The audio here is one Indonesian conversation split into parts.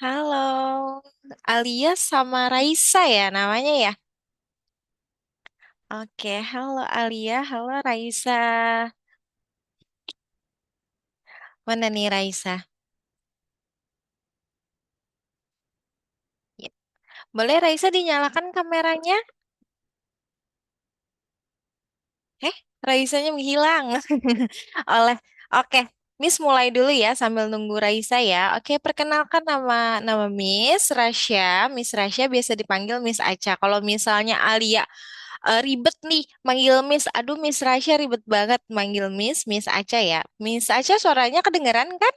Halo, Alia sama Raisa ya namanya ya? Oke, halo Alia, halo Raisa. Mana nih Raisa? Ya. Boleh Raisa dinyalakan kameranya? Eh, Raisanya menghilang. Oleh, oke, Miss mulai dulu ya sambil nunggu Raisa ya. Oke, perkenalkan nama Miss Rasya. Miss Rasya biasa dipanggil Miss Aca. Kalau misalnya Alia ribet nih manggil Miss. Aduh Miss Rasya ribet banget manggil Miss Aca ya. Miss Aca suaranya kedengeran kan?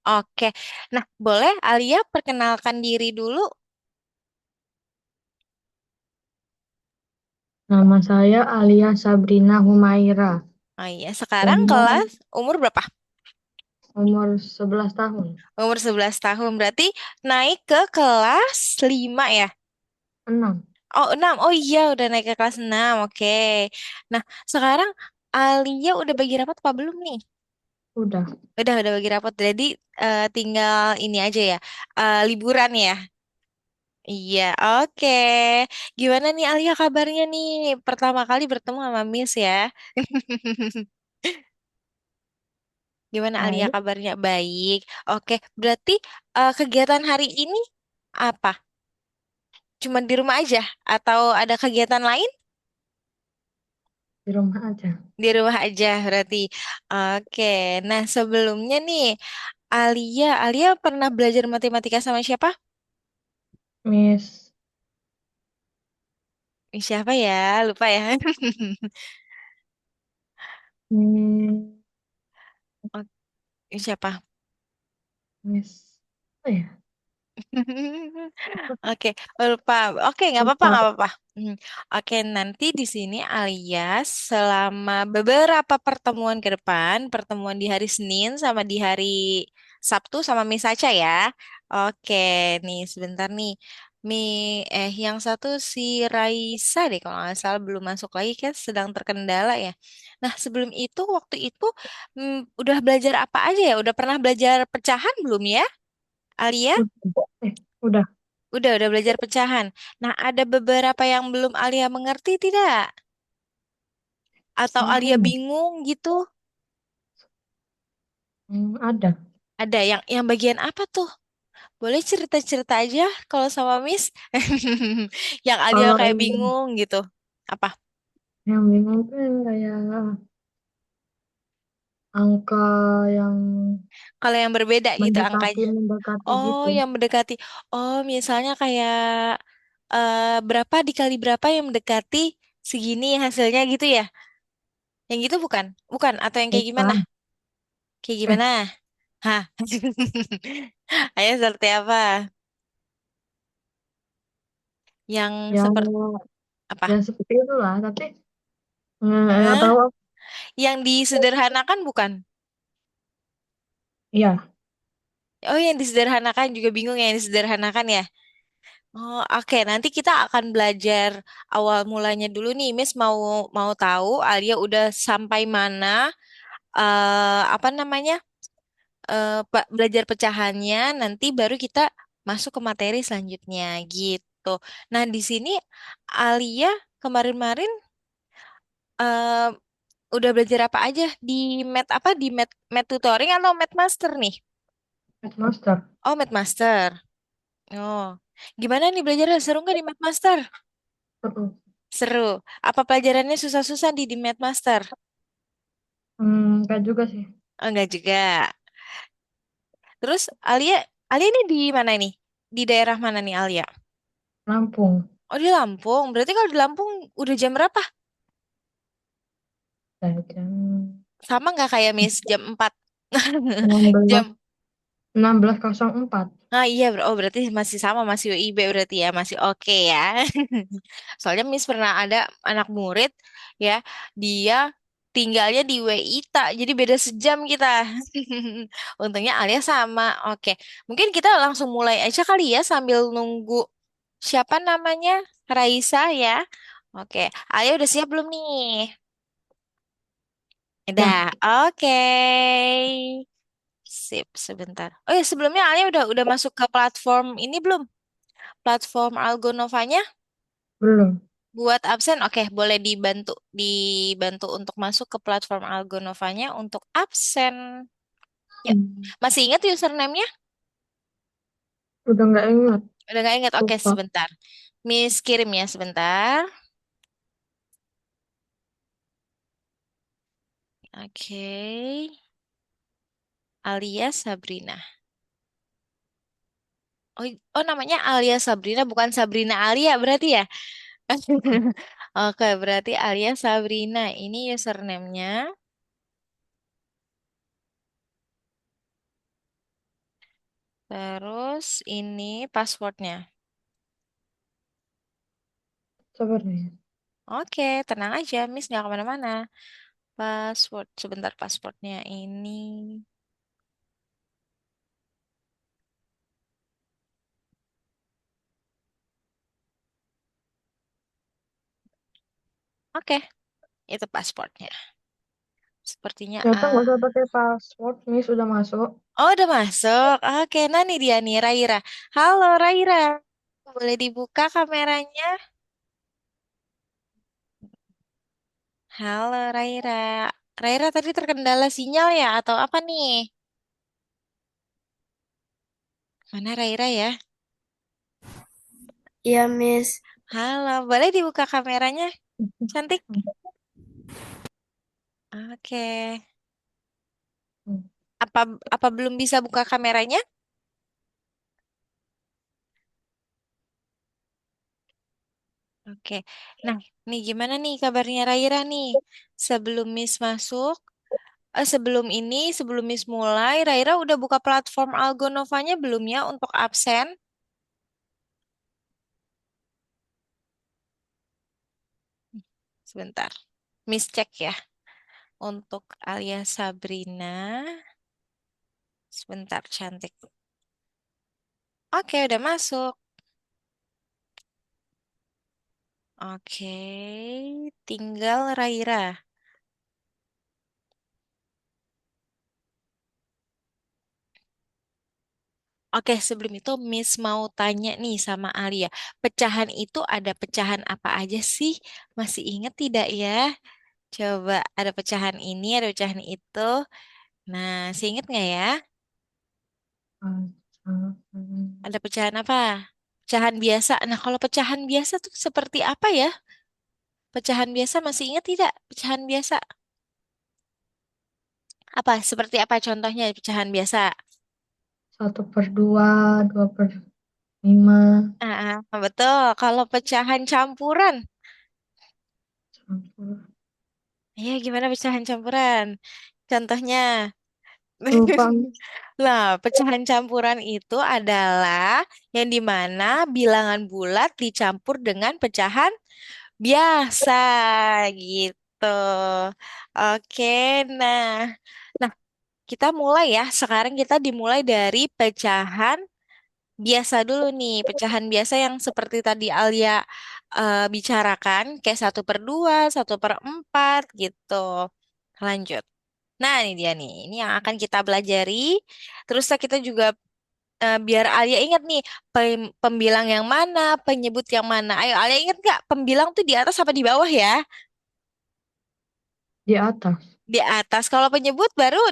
Oke. Nah, boleh Alia perkenalkan diri dulu. Nama saya Alia Sabrina Humaira, Oh iya, sekarang umur kelas umur berapa? umur 11 tahun, Umur 11 tahun. Berarti naik ke kelas 5 ya? 6. Oh, 6. Oh iya, udah naik ke kelas 6. Oke. Nah, sekarang Alia udah bagi rapat apa belum nih? Udah, Udah bagi rapot. Jadi tinggal ini aja ya. Liburan ya. Iya, oke. Gimana nih Alia kabarnya nih? Pertama kali bertemu sama Miss ya. Gimana Alia baik, kabarnya? Baik. Oke, berarti kegiatan hari ini apa? Cuma di rumah aja atau ada kegiatan lain? di rumah aja. Di rumah aja berarti. Oke. Nah, sebelumnya nih Alia pernah belajar matematika sama siapa? Miss, Siapa ya? Lupa ya. Miss, Oke, siapa? Miss, apa ya? Oke, lupa. Oke, Lupa. nggak apa-apa. Oke, nanti di sini alias selama beberapa pertemuan ke depan, pertemuan di hari Senin sama di hari Sabtu sama Miss Sacha ya. Oke, nih sebentar nih. Yang satu si Raisa deh kalau nggak salah belum masuk lagi kan sedang terkendala ya. Nah, sebelum itu waktu itu udah belajar apa aja ya? Udah pernah belajar pecahan belum ya, Alia? Udah. Udah belajar pecahan. Nah, ada beberapa yang belum Alia mengerti tidak? Atau Alia Hmm, bingung gitu? ada. Ada yang bagian apa tuh? Boleh cerita-cerita aja kalau sama Miss. Yang Alia Kalau kayak bingung gitu. Apa? yang bingung tuh yang kayak angka yang Kalau yang berbeda gitu mendekati angkanya. mendekati Oh, gitu. yang mendekati. Oh, misalnya kayak berapa dikali berapa yang mendekati segini hasilnya gitu ya? Yang gitu bukan? Bukan atau yang kayak gimana? Bukan. Kayak Eh, gimana? Hah? Ayo seperti apa? Yang yang seperti apa? yang seperti itulah, tapi nggak Hah? tahu. Yang disederhanakan bukan? Iya. Oh, yang disederhanakan juga bingung ya yang disederhanakan ya. Oh, oke. Nanti kita akan belajar awal mulanya dulu nih. Miss mau mau tahu Alia udah sampai mana apa namanya? Belajar pecahannya. Nanti baru kita masuk ke materi selanjutnya gitu. Nah, di sini Alia kemarin-marin eh, udah belajar apa aja di apa di Mat tutoring atau Mat Master nih? Headmaster. Oh, Mat Master. Oh, gimana nih belajarnya? Seru nggak di Mat Master? Terus. Seru. Apa pelajarannya susah-susah di Mat Master? Kayak juga sih. Oh, enggak juga. Terus Alia ini di mana ini? Di daerah mana nih Alia? Lampung. Oh, di Lampung. Berarti kalau di Lampung udah jam berapa? Dari jam Sama nggak kayak Miss jam 4? 16, Jam 16.04. Ah iya, berarti masih sama, masih WIB berarti ya, masih oke ya. Soalnya Miss pernah ada anak murid ya, dia tinggalnya di WITA, jadi beda sejam kita. Untungnya Alia sama. Oke, mungkin kita langsung mulai aja kali ya sambil nunggu siapa namanya Raisa ya. Oke, Alia udah siap belum nih? Ya, Udah, oke. Sip, sebentar. Oh ya, sebelumnya Alia udah masuk ke platform ini belum? Platform Algonovanya Belum. buat absen. Oke, boleh dibantu untuk masuk ke platform Algonovanya untuk absen. Ya, Hmm. masih ingat username-nya? Udah nggak ingat. Udah nggak ingat? Oke, Lupa. sebentar. Miss kirim ya sebentar. Oke, Alia Sabrina. Oh, oh namanya Alia Sabrina, bukan Sabrina Alia berarti ya? Oke, berarti Alia Sabrina. Ini username-nya. Terus ini passwordnya. Sabar nih. Oke, tenang aja, Miss nggak kemana-mana. Password, sebentar passwordnya ini. Oke, itu passwordnya. Sepertinya Ternyata nggak usah pakai password. Ini sudah masuk. Oh, udah masuk. Oke, nah nih dia nih, Raira. Halo, Raira. Boleh dibuka kameranya? Halo, Raira. Raira tadi terkendala sinyal ya, atau apa nih? Mana Raira ya? Iya, Miss. Halo, boleh dibuka kameranya? Cantik. Oke. Apa apa belum bisa buka kameranya? Oke. Nah, nih gimana nih kabarnya Raira nih? Sebelum Miss masuk, sebelum Miss mulai, Raira udah buka platform Algonovanya belum ya untuk absen? Sebentar. Miss cek ya. Untuk Alia Sabrina. Sebentar, cantik. Oke, udah masuk. Oke, tinggal Raira. Oke, sebelum itu Miss mau tanya nih sama Alia. Pecahan itu ada pecahan apa aja sih? Masih ingat tidak ya? Coba ada pecahan ini, ada pecahan itu. Nah, masih ingat nggak ya? Ada pecahan apa? Pecahan biasa. Nah, kalau pecahan biasa tuh seperti apa ya? Pecahan biasa masih ingat tidak? Pecahan biasa. Apa? Seperti apa contohnya pecahan biasa? 1/2, 2/5. Betul. Kalau pecahan campuran. Campur. Iya, gimana pecahan campuran? Contohnya. Lupa. Nah, pecahan campuran itu adalah yang dimana bilangan bulat dicampur dengan pecahan biasa gitu. Oke, nah, nah kita mulai ya. Sekarang kita dimulai dari pecahan biasa dulu nih. Pecahan biasa yang seperti tadi Alia bicarakan, kayak 1/2, 1/4 gitu. Lanjut. Nah, ini dia nih. Ini yang akan kita pelajari. Terus kita juga biar Alia ingat nih pembilang yang mana, penyebut yang mana. Ayo, Alia ingat nggak pembilang tuh di atas apa di bawah ya? Di atas. Di atas. Kalau penyebut baru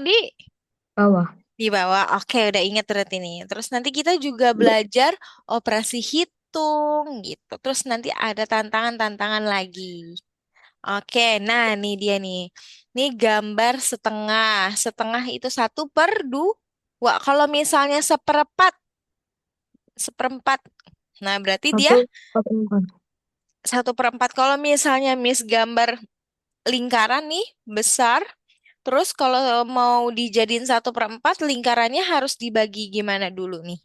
Bawah. di bawah. Oke, udah ingat berarti nih. Terus nanti kita juga belajar operasi hitung gitu. Terus nanti ada tantangan-tantangan lagi. Oke, nah nih dia nih. Nih gambar setengah. Setengah itu 1/2. Wah, kalau misalnya seperempat, seperempat. Nah, berarti dia 1/4. 1/4. Kalau misalnya Miss gambar lingkaran nih, besar. Terus kalau mau dijadiin 1/4, lingkarannya harus dibagi gimana dulu nih?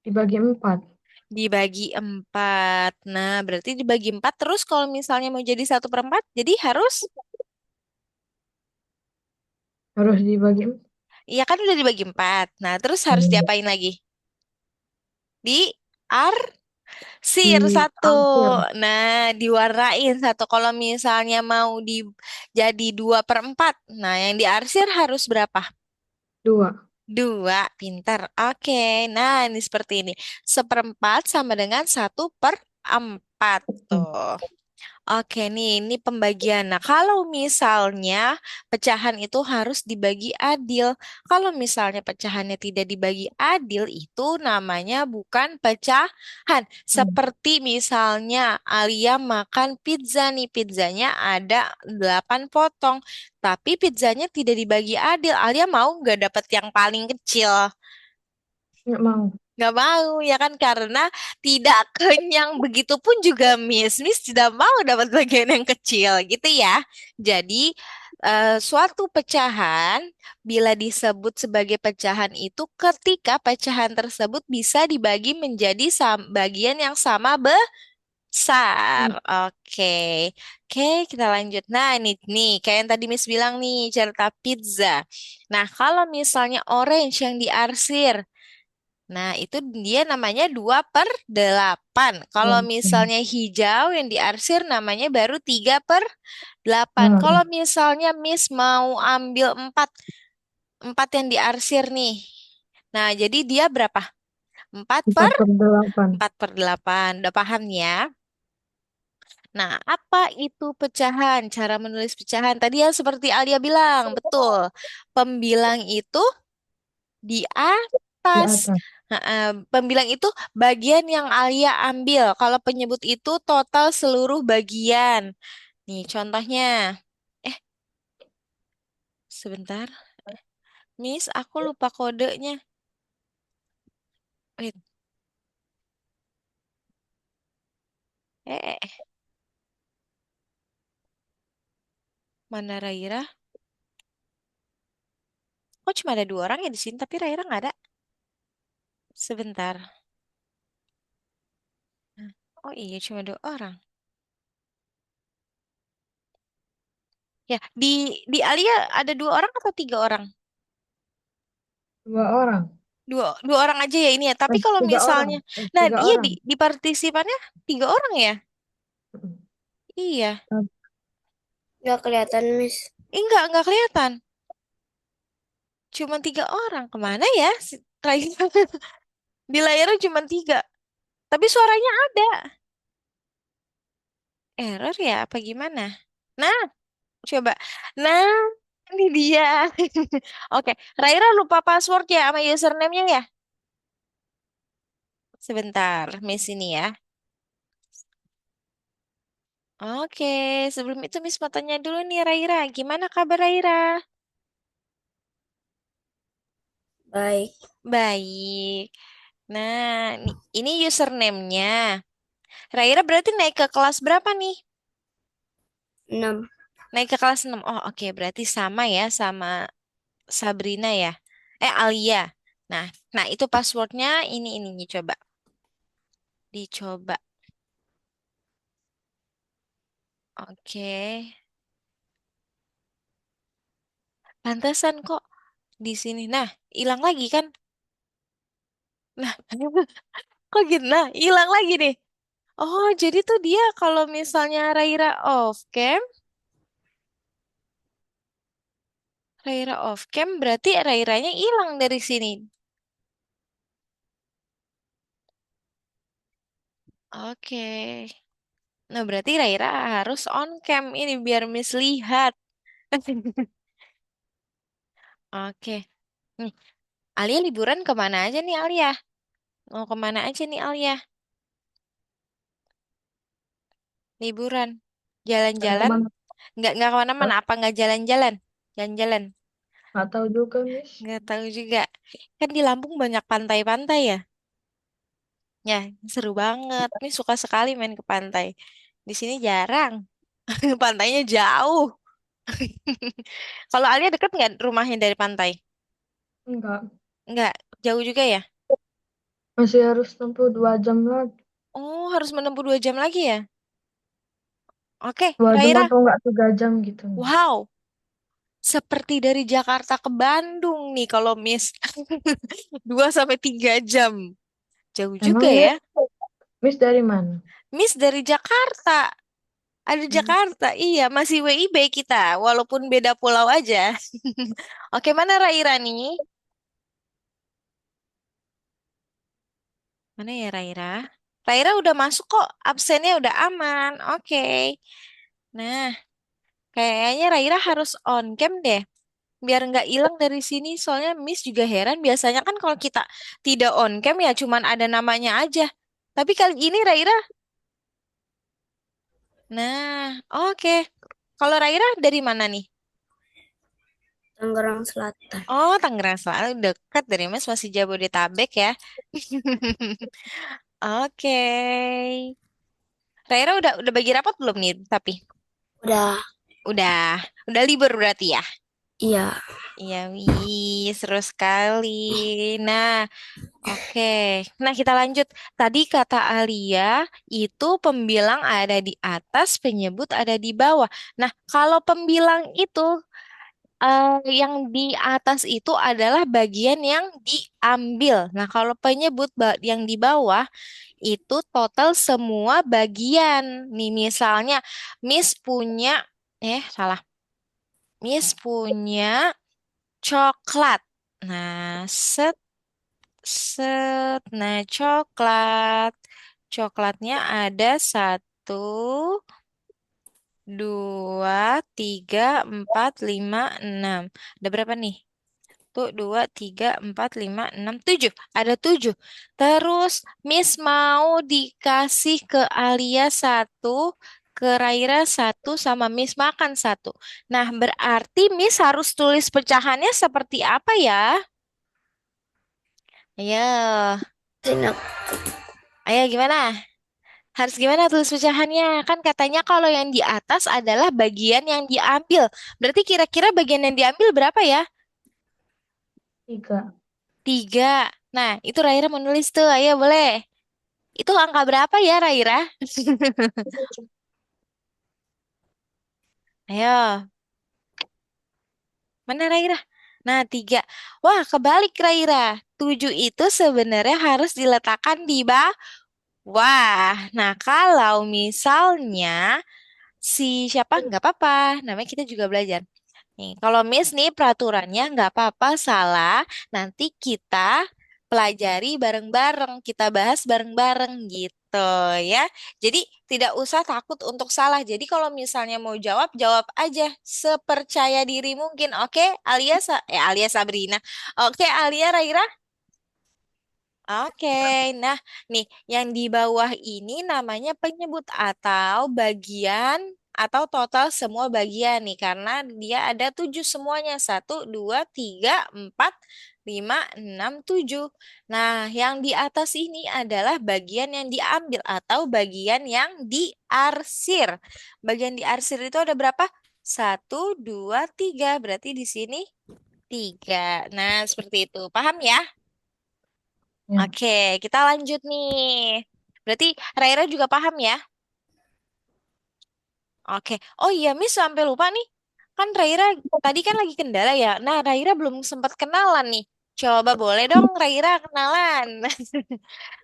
Dibagi 4. Dibagi 4. Nah, berarti dibagi 4. Terus kalau misalnya mau jadi 1/4, jadi harus, Harus dibagi 4. iya kan udah dibagi 4. Nah, terus harus Hmm. diapain lagi? Diarsir Di satu. akhir. Nah, diwarnain satu. Kalau misalnya mau jadi 2/4. Nah, yang diarsir harus berapa? 2. Dua, pintar. Oke, nah ini seperti ini. Seperempat sama dengan 1/4 Mm. tuh. Oke nih, ini pembagian. Nah, kalau misalnya pecahan itu harus dibagi adil. Kalau misalnya pecahannya tidak dibagi adil, itu namanya bukan pecahan. Mm. Seperti misalnya Alia makan pizza nih, pizzanya ada 8 potong. Tapi pizzanya tidak dibagi adil. Alia mau nggak dapat yang paling kecil? Nggak mau. Nggak mau ya kan karena tidak kenyang begitupun juga Miss tidak mau dapat bagian yang kecil gitu ya. Jadi suatu pecahan bila disebut sebagai pecahan itu ketika pecahan tersebut bisa dibagi menjadi bagian yang sama besar. Mm. Oke. Oke, kita lanjut. Nah, ini nih kayak yang tadi Miss bilang nih cerita pizza. Nah, kalau misalnya orange yang diarsir, nah, itu dia namanya 2/8. Kalau Oke. misalnya hijau yang diarsir namanya baru 3/8. Kalau Nah, misalnya Miss mau ambil 4, 4 yang diarsir nih. Nah, jadi dia berapa? 4 per 4/8. 4/8. Udah paham ya? Nah, apa itu pecahan? Cara menulis pecahan. Tadi yang seperti Alia bilang, betul. Pembilang itu di Di atas. atas. Pembilang itu bagian yang Alia ambil. Kalau penyebut itu total seluruh bagian. Nih contohnya. Eh, sebentar. Miss, aku lupa kodenya. Wait, eh. Mana Raira? Kok cuma ada 2 orang ya di sini, tapi Raira nggak ada. Sebentar. Oh iya, cuma 2 orang. Ya, di Alia ada 2 orang atau 3 orang? 2 orang. Dua orang aja ya ini ya. Tapi kalau 3 orang. misalnya, nah Tiga iya orang. di partisipannya 3 orang ya. Mm. Iya. Nggak kelihatan, Miss. Enggak kelihatan. Cuma 3 orang. Kemana ya? Raisa? Di layarnya cuma 3. Tapi suaranya ada. Error ya? Apa gimana? Nah, coba. Nah, ini dia. Oke, Raira lupa password ya sama username-nya ya? Sebentar, Miss ini ya. Oke, sebelum itu Miss mau tanya dulu nih Raira. Gimana kabar Raira? Baik. Baik. Nah, ini username-nya. Raira berarti naik ke kelas berapa nih? 6. Naik ke kelas 6. Oh, oke. Berarti sama ya sama Sabrina ya. Alia. Nah, nah itu passwordnya ini nih, coba. Dicoba. Oke. Pantesan kok di sini. Nah, hilang lagi kan? Nah, kok gitu? Nah, hilang lagi nih. Oh, jadi tuh dia kalau misalnya Raira off cam berarti Rairanya hilang dari sini. Oke. Nah, berarti Raira harus on cam ini biar Miss lihat. Oke. Nih, Alia liburan kemana aja nih Alia? Mau kemana aja nih Alia? Liburan. Dan Jalan-jalan? kemana? Nggak kemana-mana. Apa nggak jalan-jalan? Jalan-jalan. Nggak tahu juga, Miss. Nggak tahu juga. Kan di Lampung banyak pantai-pantai ya? Ya, seru banget. Ini suka sekali main ke pantai. Di sini jarang. Pantainya jauh. Kalau Alia deket nggak rumahnya dari pantai? Enggak. Nggak, jauh juga ya? Masih harus tempuh 2 jam lagi. Oh, harus menempuh 2 jam lagi ya? Oke, 2 jam Raira. atau enggak 3 jam gitu, Miss. Wow, seperti dari Jakarta ke Bandung nih kalau Miss. 2 sampai 3 jam. Jauh juga Emang ya. Miss dari mana? Miss dari Jakarta. Ada Hmm. Jakarta. Iya, masih WIB kita. Walaupun beda pulau aja. Oke, mana Raira nih? Mana ya Raira? Raira udah masuk kok, absennya udah aman. Oke. Nah, kayaknya Raira harus on cam deh. Biar nggak hilang dari sini. Soalnya Miss juga heran. Biasanya kan kalau kita tidak on cam ya cuman ada namanya aja. Tapi kali ini Raira. Nah, oke. Kalau Raira dari mana nih? Tangerang Selatan. Oh, Tangerang Selatan dekat dari Mas masih Jabodetabek ya. Oke. Raira udah bagi rapat belum nih? Tapi Udah, udah libur berarti ya. iya. Iya, wih, seru sekali. Nah, oke. Nah, kita lanjut. Tadi kata Alia itu pembilang ada di atas, penyebut ada di bawah. Nah, kalau pembilang itu yang di atas itu adalah bagian yang diambil. Nah, kalau penyebut yang di bawah itu total semua bagian. Nih, misalnya Miss punya, salah. Miss punya coklat. Nah, set. Nah, coklat. Coklatnya ada satu, dua, tiga, empat, lima, enam. Ada berapa nih? Tuh, dua, tiga, empat, lima, enam, tujuh. Ada tujuh. Terus, Miss mau dikasih ke Alia satu, ke Raira satu, sama Miss makan satu. Nah, berarti Miss harus tulis pecahannya seperti apa ya? Ayo, Sini ayo gimana? Harus gimana tulis pecahannya? Kan katanya kalau yang di atas adalah bagian yang diambil. Berarti kira-kira bagian yang diambil berapa ya? 3. Tiga. Nah, itu Raira menulis tuh. Ayo boleh. Itu angka berapa ya, Raira? Ayo, mana Raira? Nah, tiga. Wah, kebalik Raira. Tujuh itu sebenarnya harus diletakkan di bawah. Nah, kalau misalnya si siapa nggak apa-apa, namanya kita juga belajar. Nih, kalau Miss nih peraturannya nggak apa-apa salah, nanti kita pelajari bareng-bareng, kita bahas bareng-bareng gitu ya. Jadi tidak usah takut untuk salah. Jadi kalau misalnya mau jawab, jawab aja sepercaya diri mungkin. Oke, Alia Sabrina. Oke, Alia Raira. Oke, nah nih yang di bawah ini namanya penyebut atau bagian atau total semua bagian nih karena dia ada tujuh semuanya satu, dua, tiga, empat, lima, enam, tujuh. Nah, yang di atas ini adalah bagian yang diambil atau bagian yang diarsir. Bagian diarsir itu ada berapa? Satu, dua, tiga. Berarti di sini tiga. Nah, seperti itu. Paham ya? Ya. Oke, kita lanjut nih. Berarti Raira juga paham ya? Oke. Oh iya, Miss sampai lupa nih. Kan Raira tadi kan lagi kendala ya. Nah, Raira belum sempat kenalan nih. Coba boleh dong Raira kenalan.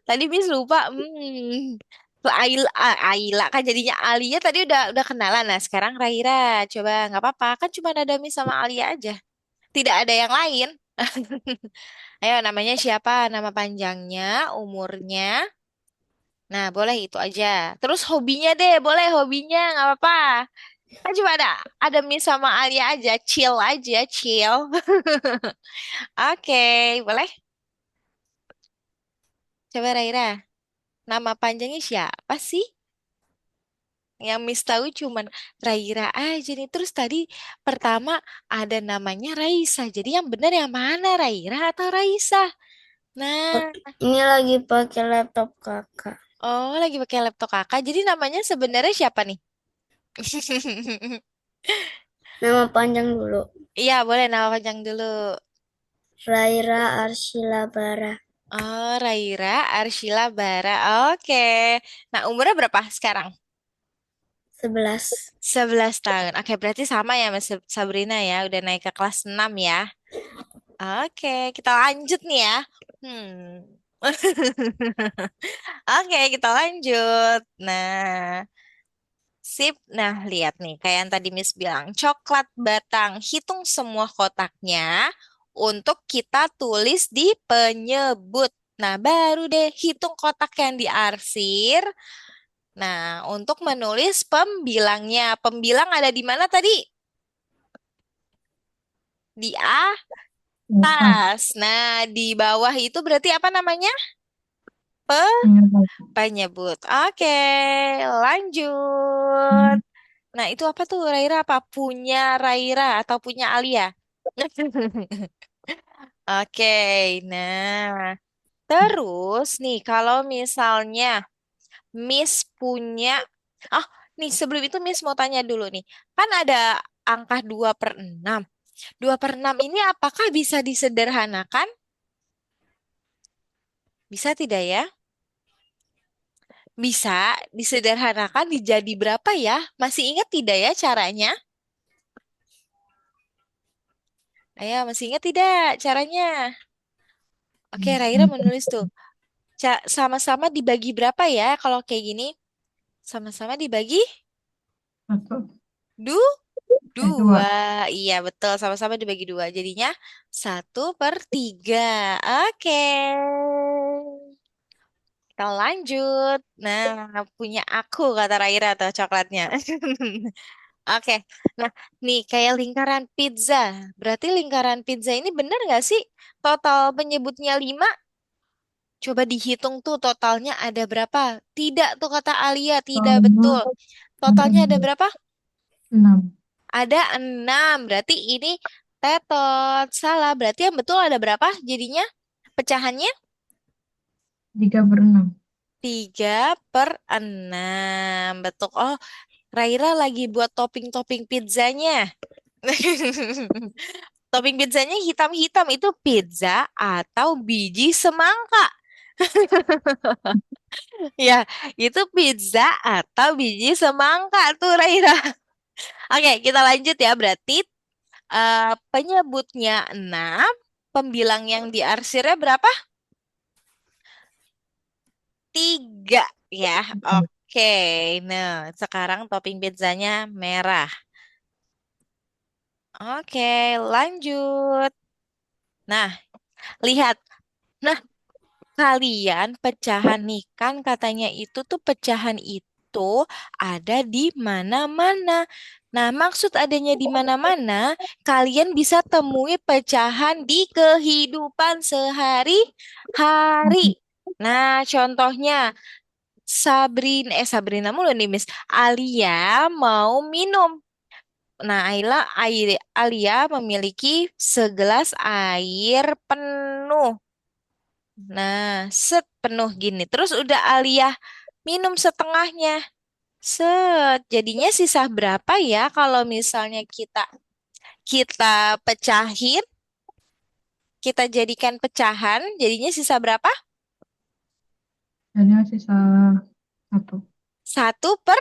Tadi Miss lupa. Aila kan jadinya Alia tadi udah kenalan. Nah, sekarang Raira. Coba nggak apa-apa. Kan cuma ada Miss sama Alia aja. Tidak ada yang lain. Ayo, namanya siapa? Nama panjangnya, umurnya. Nah, boleh itu aja. Terus hobinya deh, boleh hobinya, nggak apa-apa. Kan cuma ada Miss sama Alia aja, chill aja, chill. Oke, boleh? Coba Raira, nama panjangnya siapa sih? Yang Miss tahu cuman Raira aja nih. Terus tadi pertama ada namanya Raisa. Jadi yang benar yang mana, Raira atau Raisa? Nah, ini lagi pakai laptop kakak. oh lagi pakai laptop kakak. Jadi namanya sebenarnya siapa nih? Nama panjang dulu. Iya, boleh nama panjang dulu. Raira Arsila Bara. Oh, Raira Arshila Bara. Oke. Nah, umurnya berapa sekarang? 11. 11 tahun. Oke, berarti sama ya Mas Sabrina ya. Udah naik ke kelas 6 ya. Oke, kita lanjut nih ya. Hmm. Oke, kita lanjut. Nah, sip. Nah, lihat nih. Kayak yang tadi Miss bilang. Coklat batang. Hitung semua kotaknya untuk kita tulis di penyebut. Nah, baru deh hitung kotak yang diarsir. Nah, untuk menulis pembilangnya. Pembilang ada di mana tadi? Di Atas. atas. Nah, di bawah itu berarti apa namanya? Penyebab. Penyebut. Oke, lanjut. Nah, itu apa tuh, Raira? Apa punya Raira atau punya Alia? Oke, nah. Terus nih, kalau misalnya Miss punya... Ah, nih sebelum itu Miss mau tanya dulu nih. Kan ada angka 2/6. 2/6 ini apakah bisa disederhanakan? Bisa tidak ya? Bisa disederhanakan dijadi berapa ya? Masih ingat tidak ya caranya? Ayo, masih ingat tidak caranya? Oke, Raira menulis tuh. Sama-sama dibagi berapa ya kalau kayak gini? Sama-sama dibagi Satu. du Dua. dua. Iya, betul. Sama-sama dibagi dua. Jadinya 1/3. Oke. Kita lanjut. Nah, punya aku kata Raira atau coklatnya. Oke. Nah, nih kayak lingkaran pizza. Berarti lingkaran pizza ini benar nggak sih? Total penyebutnya 5. Coba dihitung tuh totalnya ada berapa? Tidak tuh kata Alia, tidak betul. Total ada Totalnya ada berapa? 6. Ada 6. Berarti ini tetot. Salah. Berarti yang betul ada berapa? Jadinya pecahannya 3/6. 3/6. Betul. Oh, Raira lagi buat topping-topping pizzanya. Topping pizzanya hitam-hitam. Itu pizza atau biji semangka? Ya, itu pizza atau biji semangka tuh Raira. Oke, kita lanjut ya. Berarti penyebutnya 6, pembilang yang diarsirnya berapa? 3 ya. Oke, nah sekarang topping pizzanya merah. Oke, lanjut. Nah, lihat. Nah, kalian pecahan nih kan katanya itu tuh pecahan itu ada di mana-mana. Nah, maksud adanya di mana-mana, kalian bisa temui pecahan di kehidupan sehari-hari. Nah, contohnya Sabrina mulu nih, Miss. Alia mau minum. Nah, Alia memiliki segelas air penuh. Nah, penuh gini. Terus udah Alia minum setengahnya. Jadinya sisa berapa ya kalau misalnya kita kita pecahin, kita jadikan pecahan, jadinya sisa berapa? Jadi sisa satu. Satu per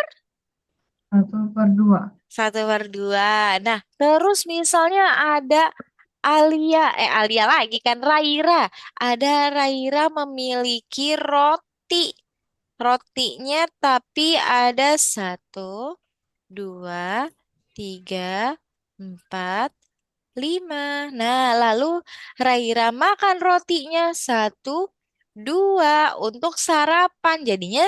1/2. 1/2. Nah, terus misalnya ada Alia lagi kan, Raira. Ada Raira memiliki roti. Rotinya tapi ada 1, 2, 3, 4, 5. Nah, lalu Raira makan rotinya 1, 2 untuk sarapan. Jadinya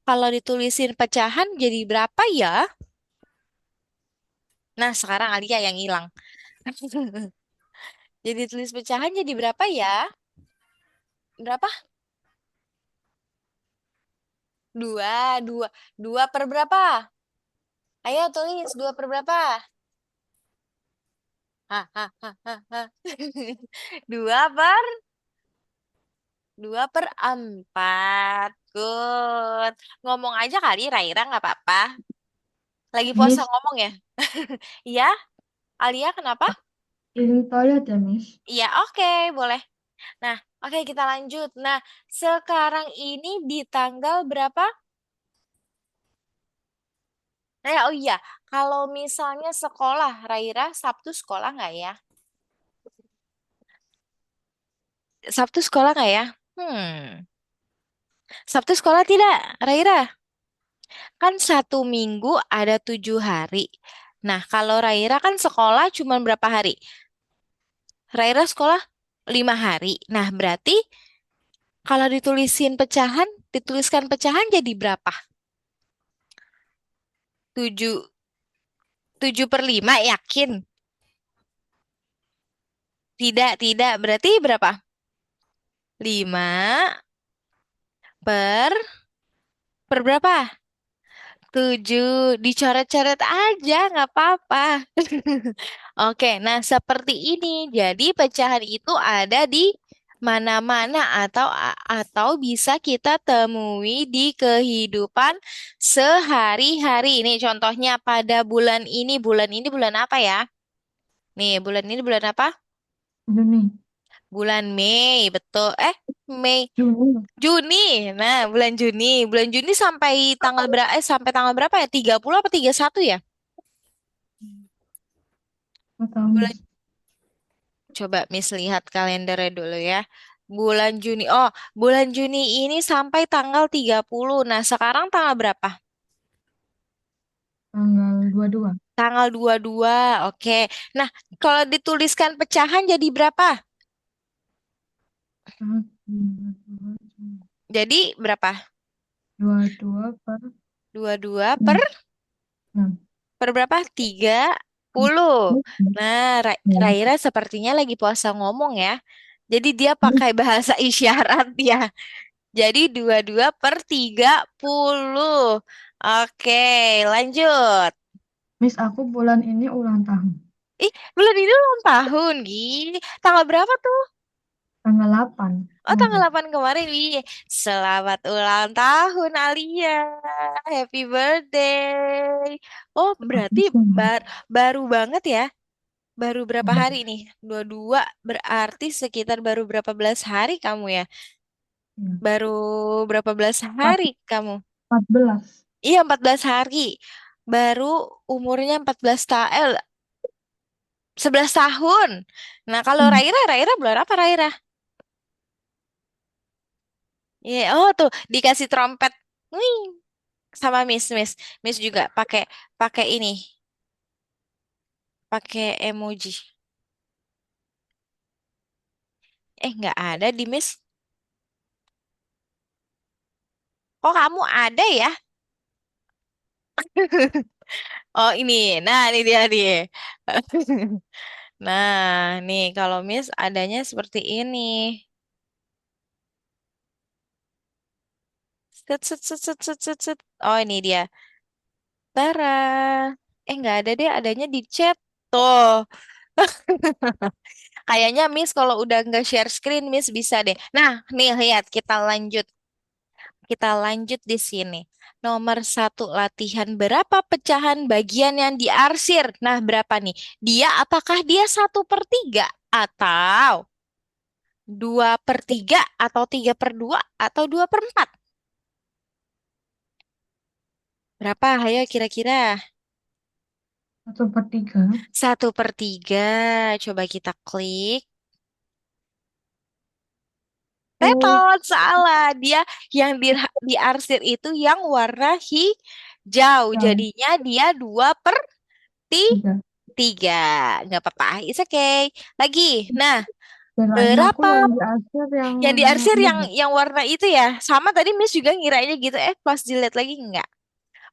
kalau ditulisin pecahan jadi berapa ya? Nah, sekarang Alia yang hilang. Jadi tulis pecahan jadi berapa ya? Berapa? Dua, dua, dua per berapa? Ayo tulis 2/berapa? Hah, hah, hah, hah, hah. 2/4. Good. Ngomong aja kali, Raira, nggak apa-apa. Lagi puasa Miss, ngomong ya? Iya, Alia kenapa? izin toilet ya, Miss. Iya, oke, boleh. Nah, oke kita lanjut. Nah, sekarang ini di tanggal berapa? Oh iya, kalau misalnya sekolah, Raira, Sabtu sekolah nggak ya? Sabtu sekolah nggak ya? Sabtu sekolah tidak, Raira? Kan 1 minggu ada 7 hari. Nah, kalau Raira kan sekolah cuma berapa hari? Raira sekolah 5 hari. Nah, berarti Kalau dituliskan pecahan jadi berapa? 7 7/5 yakin? Tidak, tidak. Berarti berapa? 5 per berapa? 7. Dicoret-coret aja, nggak apa-apa. Oke, nah seperti ini. Jadi pecahan itu ada di mana-mana atau bisa kita temui di kehidupan sehari-hari. Ini contohnya pada bulan ini. Bulan ini bulan apa ya? Nih, bulan ini bulan apa? Juni. Bulan Mei, betul. Mei, Juni. Juni. Nah, bulan Juni. Bulan Juni sampai tanggal berapa? Sampai tanggal berapa ya? 30 apa 31 ya? Nggak tahu, Bulan Miss. Coba Miss lihat kalendernya dulu ya. Bulan Juni. Oh, bulan Juni ini sampai tanggal 30. Nah, sekarang tanggal berapa? Tanggal 22. Tanggal 22. Oke. Nah, kalau dituliskan pecahan jadi berapa? Tanggal 22, Jadi berapa? 22 per 22 per 6. 6. per berapa? 30. Nah, Ya. Raira sepertinya lagi puasa ngomong ya. Jadi dia pakai bahasa isyarat ya. Jadi 22/30. Oke, lanjut. Miss, aku bulan ini ulang tahun. Ih, bulan ini ulang tahun. Gini. Tanggal berapa tuh? Tanggal 8 Oh, tanggal kemarin. 8 kemarin. Wih, selamat ulang tahun Alia. Happy birthday. Oh, berarti Makasih, Miss. baru banget ya. Baru berapa Ya. hari nih? 22 berarti sekitar baru berapa belas hari kamu ya? Ya. Baru berapa belas Empat- hari kamu? 14. Iya, 14 hari. Baru umurnya 14 tahun, 11 tahun. Nah, kalau Hmm. Raira bulan apa Raira? Iya, oh tuh dikasih trompet. Wih, sama Miss. Miss juga pakai pakai ini, pakai emoji. Nggak ada di Miss. Kok kamu ada ya? Oh, ini. Nah, ini dia nih. Nah, nih kalau Miss adanya seperti ini. Set. Oh, ini dia. Tara. Nggak ada deh, adanya di chat. Tuh, kayaknya Miss kalau udah nggak share screen, Miss bisa deh. Nah, nih lihat, kita lanjut. Kita lanjut di sini. Nomor satu latihan, berapa pecahan bagian yang diarsir? Nah, berapa nih? Apakah dia 1/3? Atau 2/3? Atau 3/2? Atau 2/4? Berapa? Ayo kira-kira. 1/3. 1/3. Coba kita klik. Oh, Tetot, salah. Dia yang diarsir itu yang warna hijau. ya. Jadinya dia 2/3. 3. Nggak apa-apa, it's okay. Lagi. Nah, Kirain aku berapa yang di akhir yang yang warna diarsir biru. yang warna itu ya? Sama tadi Miss juga ngiranya gitu. Pas dilihat lagi enggak.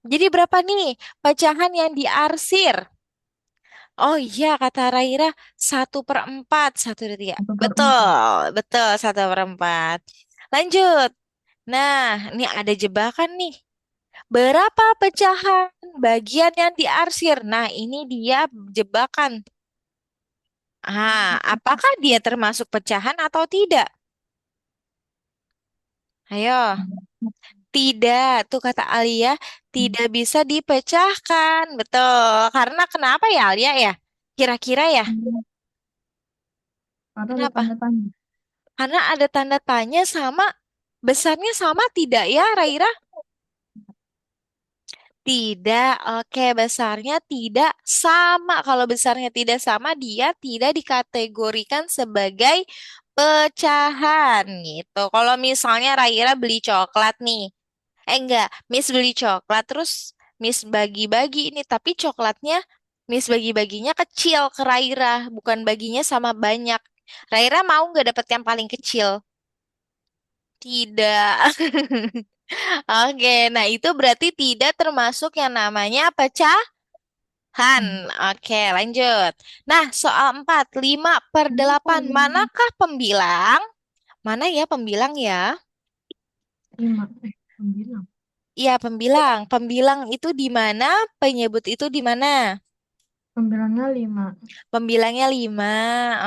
Jadi berapa nih pecahan yang diarsir? Oh iya, kata Raira 1/4. 1/3. 1/4. Betul, betul 1/4. Lanjut. Nah, ini ada jebakan nih. Berapa pecahan bagian yang diarsir? Nah, ini dia jebakan. Apakah dia termasuk pecahan atau tidak? Ayo, tidak. Tuh kata Alia, tidak bisa dipecahkan. Betul. Karena kenapa ya Alia ya? Kira-kira ya? Karena ada Kenapa? tanda tanya. Karena ada tanda tanya sama besarnya sama tidak ya, Raira? Tidak, oke, besarnya tidak sama. Kalau besarnya tidak sama, dia tidak dikategorikan sebagai pecahan gitu. Kalau misalnya Raira beli coklat nih, enggak, Miss beli coklat terus Miss bagi-bagi ini, tapi coklatnya Miss bagi-baginya kecil ke Raira, bukan baginya sama banyak. Raira mau nggak dapet yang paling kecil? Tidak. Oke, nah itu berarti tidak termasuk yang namanya pecahan. Hmm. Oke, lanjut. Nah, soal 4, 5 per Kenapa 8. lima? Manakah pembilang? Mana ya pembilang ya? Lima. Sembilan. Iya, pembilang. Pembilang itu di mana? Penyebut itu di mana? Pembilangnya lima. Pembilangnya 5.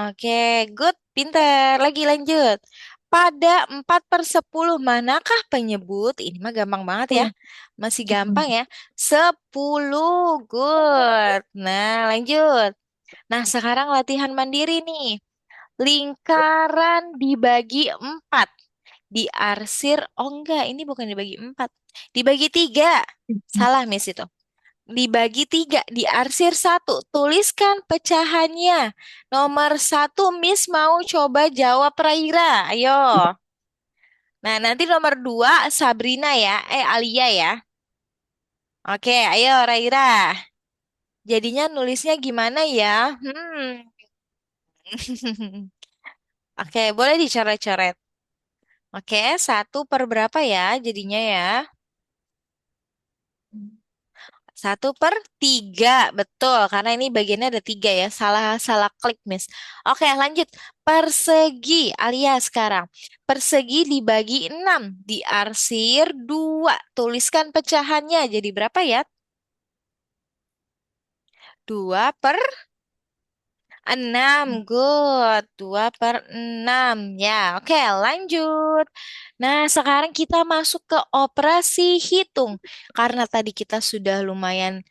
Oke, good. Pinter. Lagi lanjut. Pada 4 per 10, manakah penyebut? Ini mah gampang banget ya. Sepuluh. Masih gampang Sepuluh. ya. 10. Good. Nah, lanjut. Nah, sekarang latihan mandiri nih. Lingkaran dibagi 4. Diarsir. Oh enggak, ini bukan dibagi 4. Dibagi 3. Tiga. Salah, Miss itu. Dibagi 3, diarsir 1. Tuliskan pecahannya. Nomor 1, Miss mau coba jawab Raira. Ayo. Nah, nanti nomor 2, Sabrina ya. Alia ya. Oke, ayo Raira. Jadinya nulisnya gimana ya? Oke, boleh dicoret-coret. Oke, 1 per berapa ya jadinya ya? 1 per 3, betul. Karena ini bagiannya ada 3 ya. Salah salah klik, Miss. Oke, lanjut. Persegi, alias sekarang. Persegi dibagi 6, diarsir 2. Tuliskan pecahannya. Jadi berapa ya? 2 per 6, good. 2 per 6, ya. Oke, lanjut. Nah, sekarang kita masuk ke operasi hitung. Karena tadi kita sudah lumayan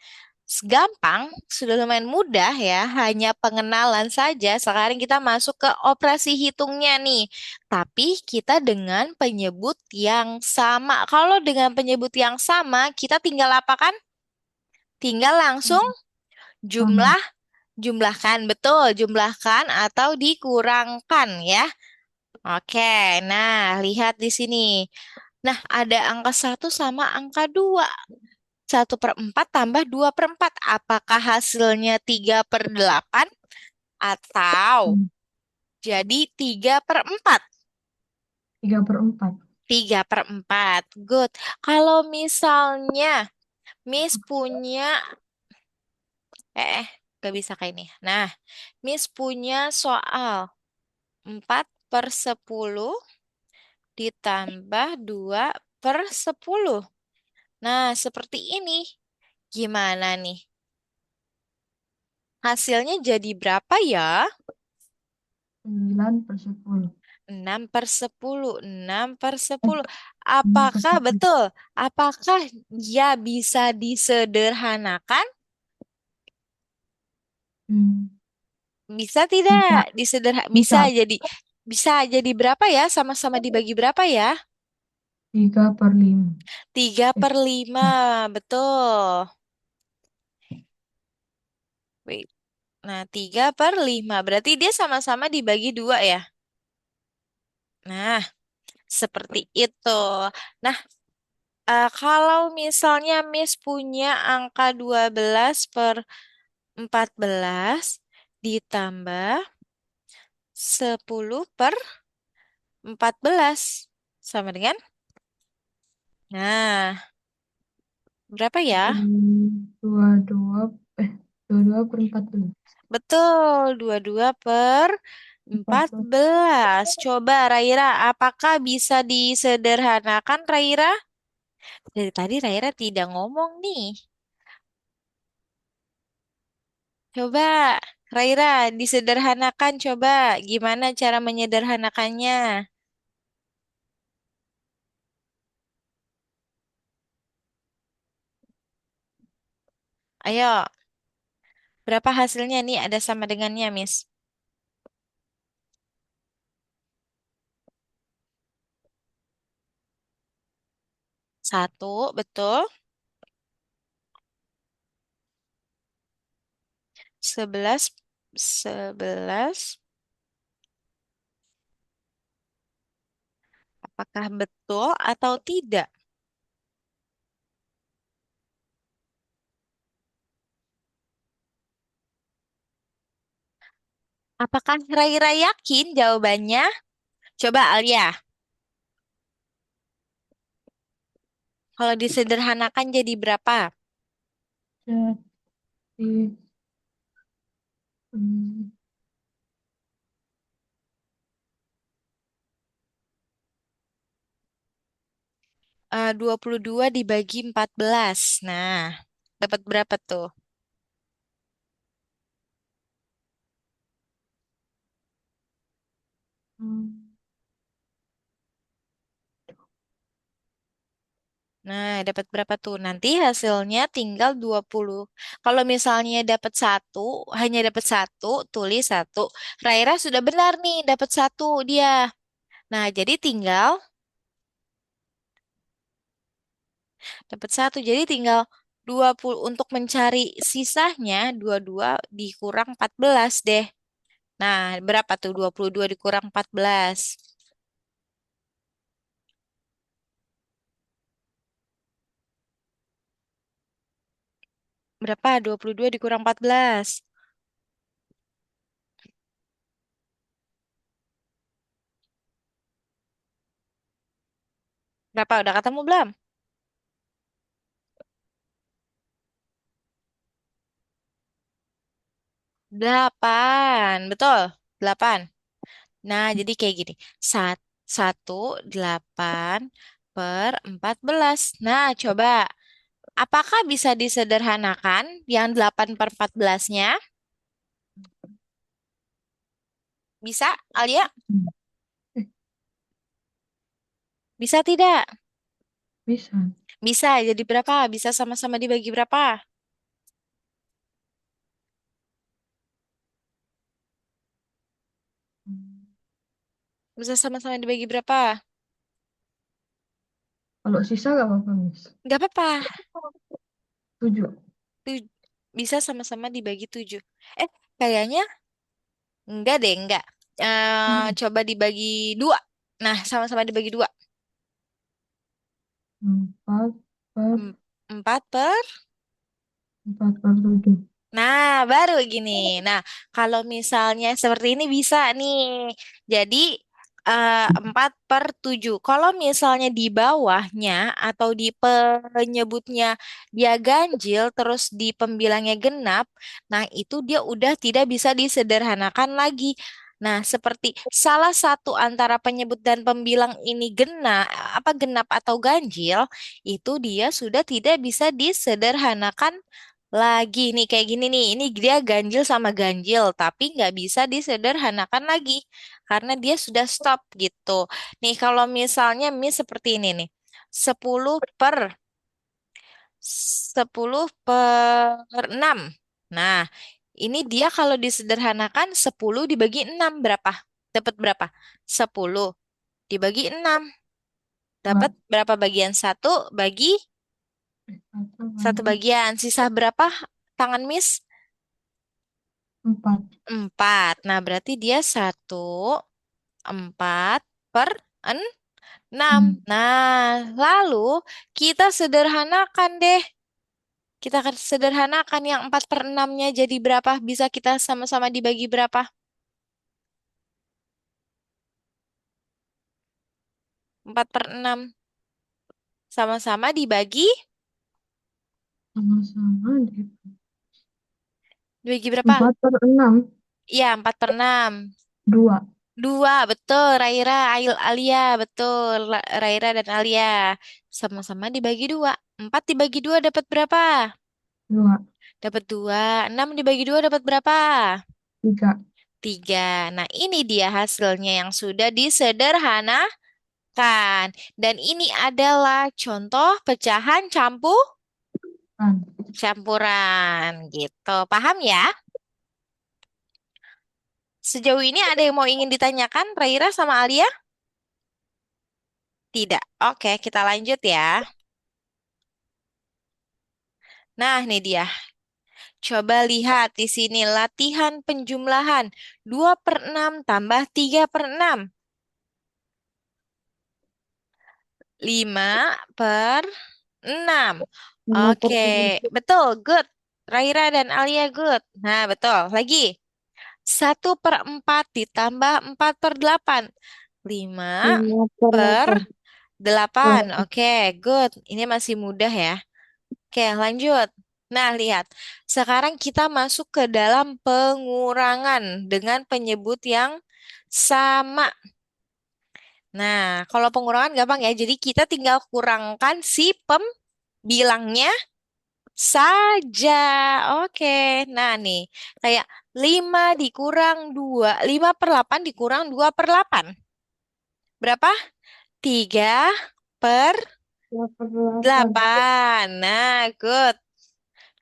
gampang, sudah lumayan mudah ya, hanya pengenalan saja. Sekarang kita masuk ke operasi hitungnya nih. Tapi kita dengan penyebut yang sama. Kalau dengan penyebut yang sama, kita tinggal apa kan? Tinggal langsung Sama. jumlah jumlahkan, betul, jumlahkan atau dikurangkan ya. Oke, nah lihat di sini. Nah, ada angka 1 sama angka 2. 1/4 tambah 2/4. Apakah hasilnya 3/8 atau Hmm. jadi 3/4? 3/4. 3/4. Good. Kalau misalnya Miss punya, gak bisa kayak ini. Nah, Miss punya soal 4/10 ditambah 2/10. Nah, seperti ini. Gimana nih? Hasilnya jadi berapa ya? 9/10. 6/10, enam per Eh, sepuluh. enam per Apakah sepuluh. betul? Apakah ya bisa disederhanakan? Hmm. Bisa tidak? Bisa. Bisa Bisa. jadi berapa ya? Sama-sama dibagi berapa ya? 3/5. Tiga Eh, per lima, betul. Wait. Nah, 3/5. Berarti dia sama-sama dibagi 2 ya? Nah, seperti itu. Nah, kalau misalnya Miss punya angka 12/14 ditambah 10/14 sama dengan, nah, berapa ya? 22. Eh, 22/14. Betul, 22 per Empat empat belas. belas. Coba Raira, apakah bisa disederhanakan Raira? Dari tadi Raira tidak ngomong nih. Coba Raira disederhanakan, coba gimana cara menyederhanakannya? Ayo, berapa hasilnya nih? Ada sama dengannya, Miss. 1, betul. 11, 11. Apakah betul atau tidak? Apakah Raira yakin jawabannya? Coba Alia. Kalau disederhanakan jadi berapa? Jadi, hmm, 22 dibagi 14. Nah, dapat berapa tuh? hmm, Nah, dapat berapa tuh? Nanti hasilnya tinggal 20. Kalau misalnya dapat satu, hanya dapat satu, tulis satu. Raira sudah benar nih, dapat satu dia. Nah, jadi tinggal dapat satu. Jadi tinggal 20 untuk mencari sisanya, 22 dikurang 14 deh. Nah, berapa tuh 22 dikurang 14? Berapa? 22 dikurang 14. Berapa? Udah ketemu belum? 8. Betul. 8. Nah, jadi kayak gini. 8 per 14. Nah, coba. Apakah bisa disederhanakan yang 8 per 14-nya? Bisa, Alia? eh, Bisa tidak? bisa. Bisa. Jadi berapa? Bisa sama-sama dibagi berapa? Hmm. Bisa sama-sama dibagi berapa? Kalau sisa nggak apa-apa, Miss. Nggak apa-apa. 7. Tu- Bisa sama-sama dibagi 7. Eh, kayaknya enggak deh, enggak. Coba dibagi 2. Nah, sama-sama dibagi 2. 4 per 4 per. 4 per 7. Nah, baru gini. Nah, kalau misalnya seperti ini bisa nih. Jadi, 4 per 7. Kalau misalnya di bawahnya atau di penyebutnya dia ganjil, terus di pembilangnya genap, nah itu dia udah tidak bisa disederhanakan lagi. Nah, seperti salah satu antara penyebut dan pembilang ini genap atau ganjil, itu dia sudah tidak bisa disederhanakan lagi nih kayak gini nih, ini dia ganjil sama ganjil, tapi nggak bisa disederhanakan lagi karena dia sudah stop gitu. Nih kalau misalnya seperti ini nih, 10 per 6. Nah, ini dia kalau disederhanakan 10 dibagi 6 berapa? Dapat berapa? 10 dibagi 6. Dapat 2. berapa bagian? Satu bagi 1 satu bagi bagian. Sisa berapa tangan Miss? 4. 4. Nah, berarti dia 1/4/6. Nah, lalu kita sederhanakan deh. Kita akan sederhanakan yang 4/6-nya jadi berapa? Bisa kita sama-sama dibagi berapa? 4/6. Sama-sama dibagi, Sama-sama dibagi berapa? 4 per 6. Iya, 4/6. 2. Dua, betul. Raira, Alia, betul. Raira dan Alia. Sama-sama dibagi 2. 4 dibagi 2 dapat berapa? 2. Dapat 2. 6 dibagi 2 dapat berapa? 3. 3. Nah, ini dia hasilnya yang sudah disederhanakan. Dan ini adalah contoh pecahan Kan. campuran gitu. Paham ya? Sejauh ini ada yang mau ingin ditanyakan, Raira sama Alia? Tidak. Oke, kita lanjut ya. Nah, ini dia. Coba lihat di sini latihan penjumlahan. 2/6 tambah 3/6. 5/6. 5 per Oke, 7. betul, good. Raira dan Alia good. Nah, betul. Lagi. 1/4 ditambah 4/8. 5 5 per per 8. 8. Oh, Oke, good. Ini masih mudah ya. Oke, lanjut. Nah, lihat. Sekarang kita masuk ke dalam pengurangan dengan penyebut yang sama. Nah, kalau pengurangan gampang ya. Jadi kita tinggal kurangkan si pembilangnya saja. Oke. Nah, nih. Kayak 5 dikurang 2, 5/8 dikurang 2/8. Berapa? 3 per 8. 8. Nah, good.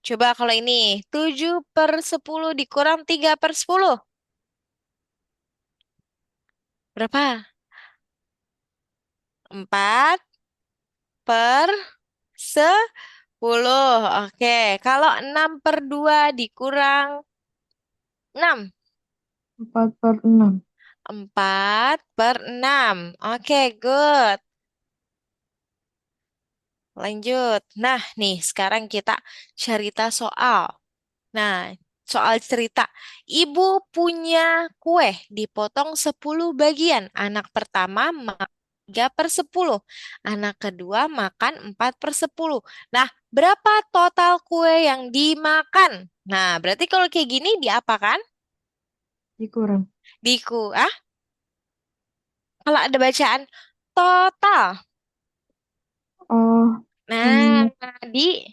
Coba kalau ini 7/10 dikurang 3/10. Berapa? 4/10. Oke. Kalau 6/2 dikurang 6. 4/6. 4/6. Oke, good. Lanjut. Nah, nih sekarang kita cerita soal. Nah, soal cerita. Ibu punya kue dipotong 10 bagian. Anak pertama makan 3/10. Anak kedua makan 4/10. Nah, berapa total kue yang dimakan? Nah, berarti kalau kayak gini diapakan? Dikurang. Ah, kalau ada bacaan total. Oh, Nah, di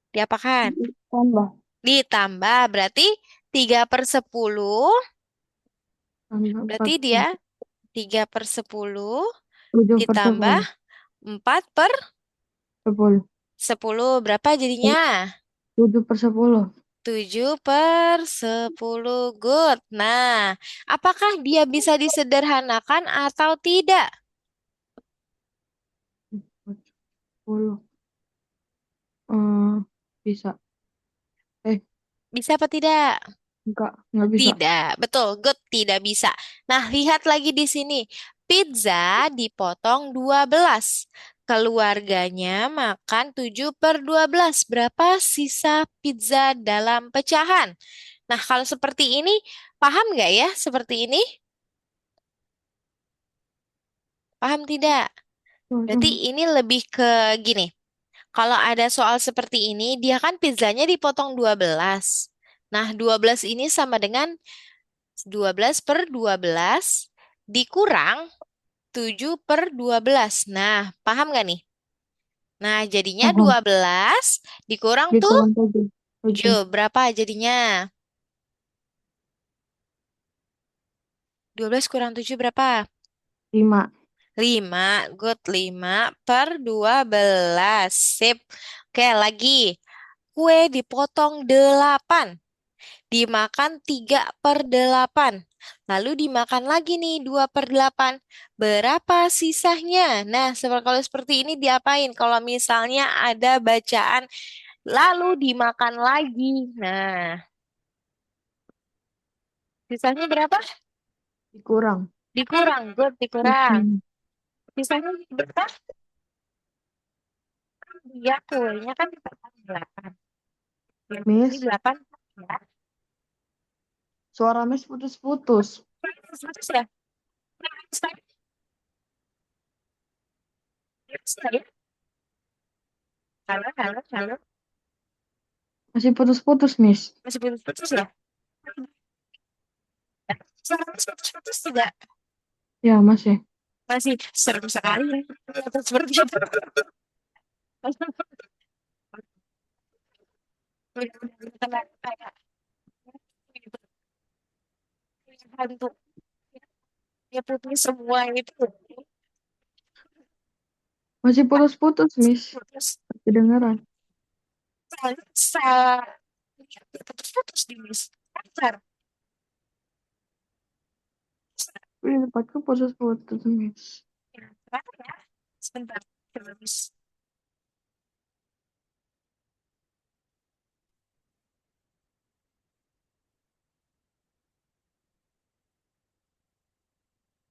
diapakan? tambah. Ditambah berarti 3/10. Tambah Berarti 4. dia 3/10 7 per ditambah 10. 10. 4/10. Berapa jadinya? 7/10. 7/10. Good. Nah, apakah dia bisa disederhanakan atau tidak? 10. Bisa. Eh, Bisa apa tidak? enggak bisa. Tidak. Betul. Good. Tidak bisa. Nah, lihat lagi di sini. Pizza dipotong 12. Keluarganya makan 7/12. Berapa sisa pizza dalam pecahan? Nah, kalau seperti ini, paham nggak ya? Seperti ini, paham tidak? Berarti Potong. ini lebih ke gini. Kalau ada soal seperti ini, dia kan pizzanya dipotong 12. Nah, 12 ini sama dengan 12/12 dikurang 7/12. Nah, paham nggak nih? Nah, jadinya Paham. 12 dikurang Dikurang 7. 7. 7. Berapa jadinya? 12 kurang 7 berapa? 5. 5, good. 5/12. Sip. Oke, lagi. Kue dipotong 8. Dimakan 3/8. Lalu dimakan lagi nih 2/8. Berapa sisanya? Nah, kalau seperti ini diapain? Kalau misalnya ada bacaan lalu dimakan lagi. Nah, sisanya berapa? Dikurang. Dikurang, good, dikurang. Hmm. Sisanya berapa? Dia kuenya kan dipotong 8. Ini Miss, 8. Ya. suara Miss putus-putus. Putus ya? Ya? Halo, halo, halo. Masih putus-putus, Miss. Masih putus-putus ya? Suara putus-putus tidak? Ya, masih. Masih seru sekali ya. Seperti itu. Kayak hantu. Ya putih semua itu. Masih putus-putus, Miss. Putus. Kedengaran. Sa putus-putus di mis. Pacar. Di tempatku putus-putus, Miss. Ya, kenapa ya? Sebentar. Terus.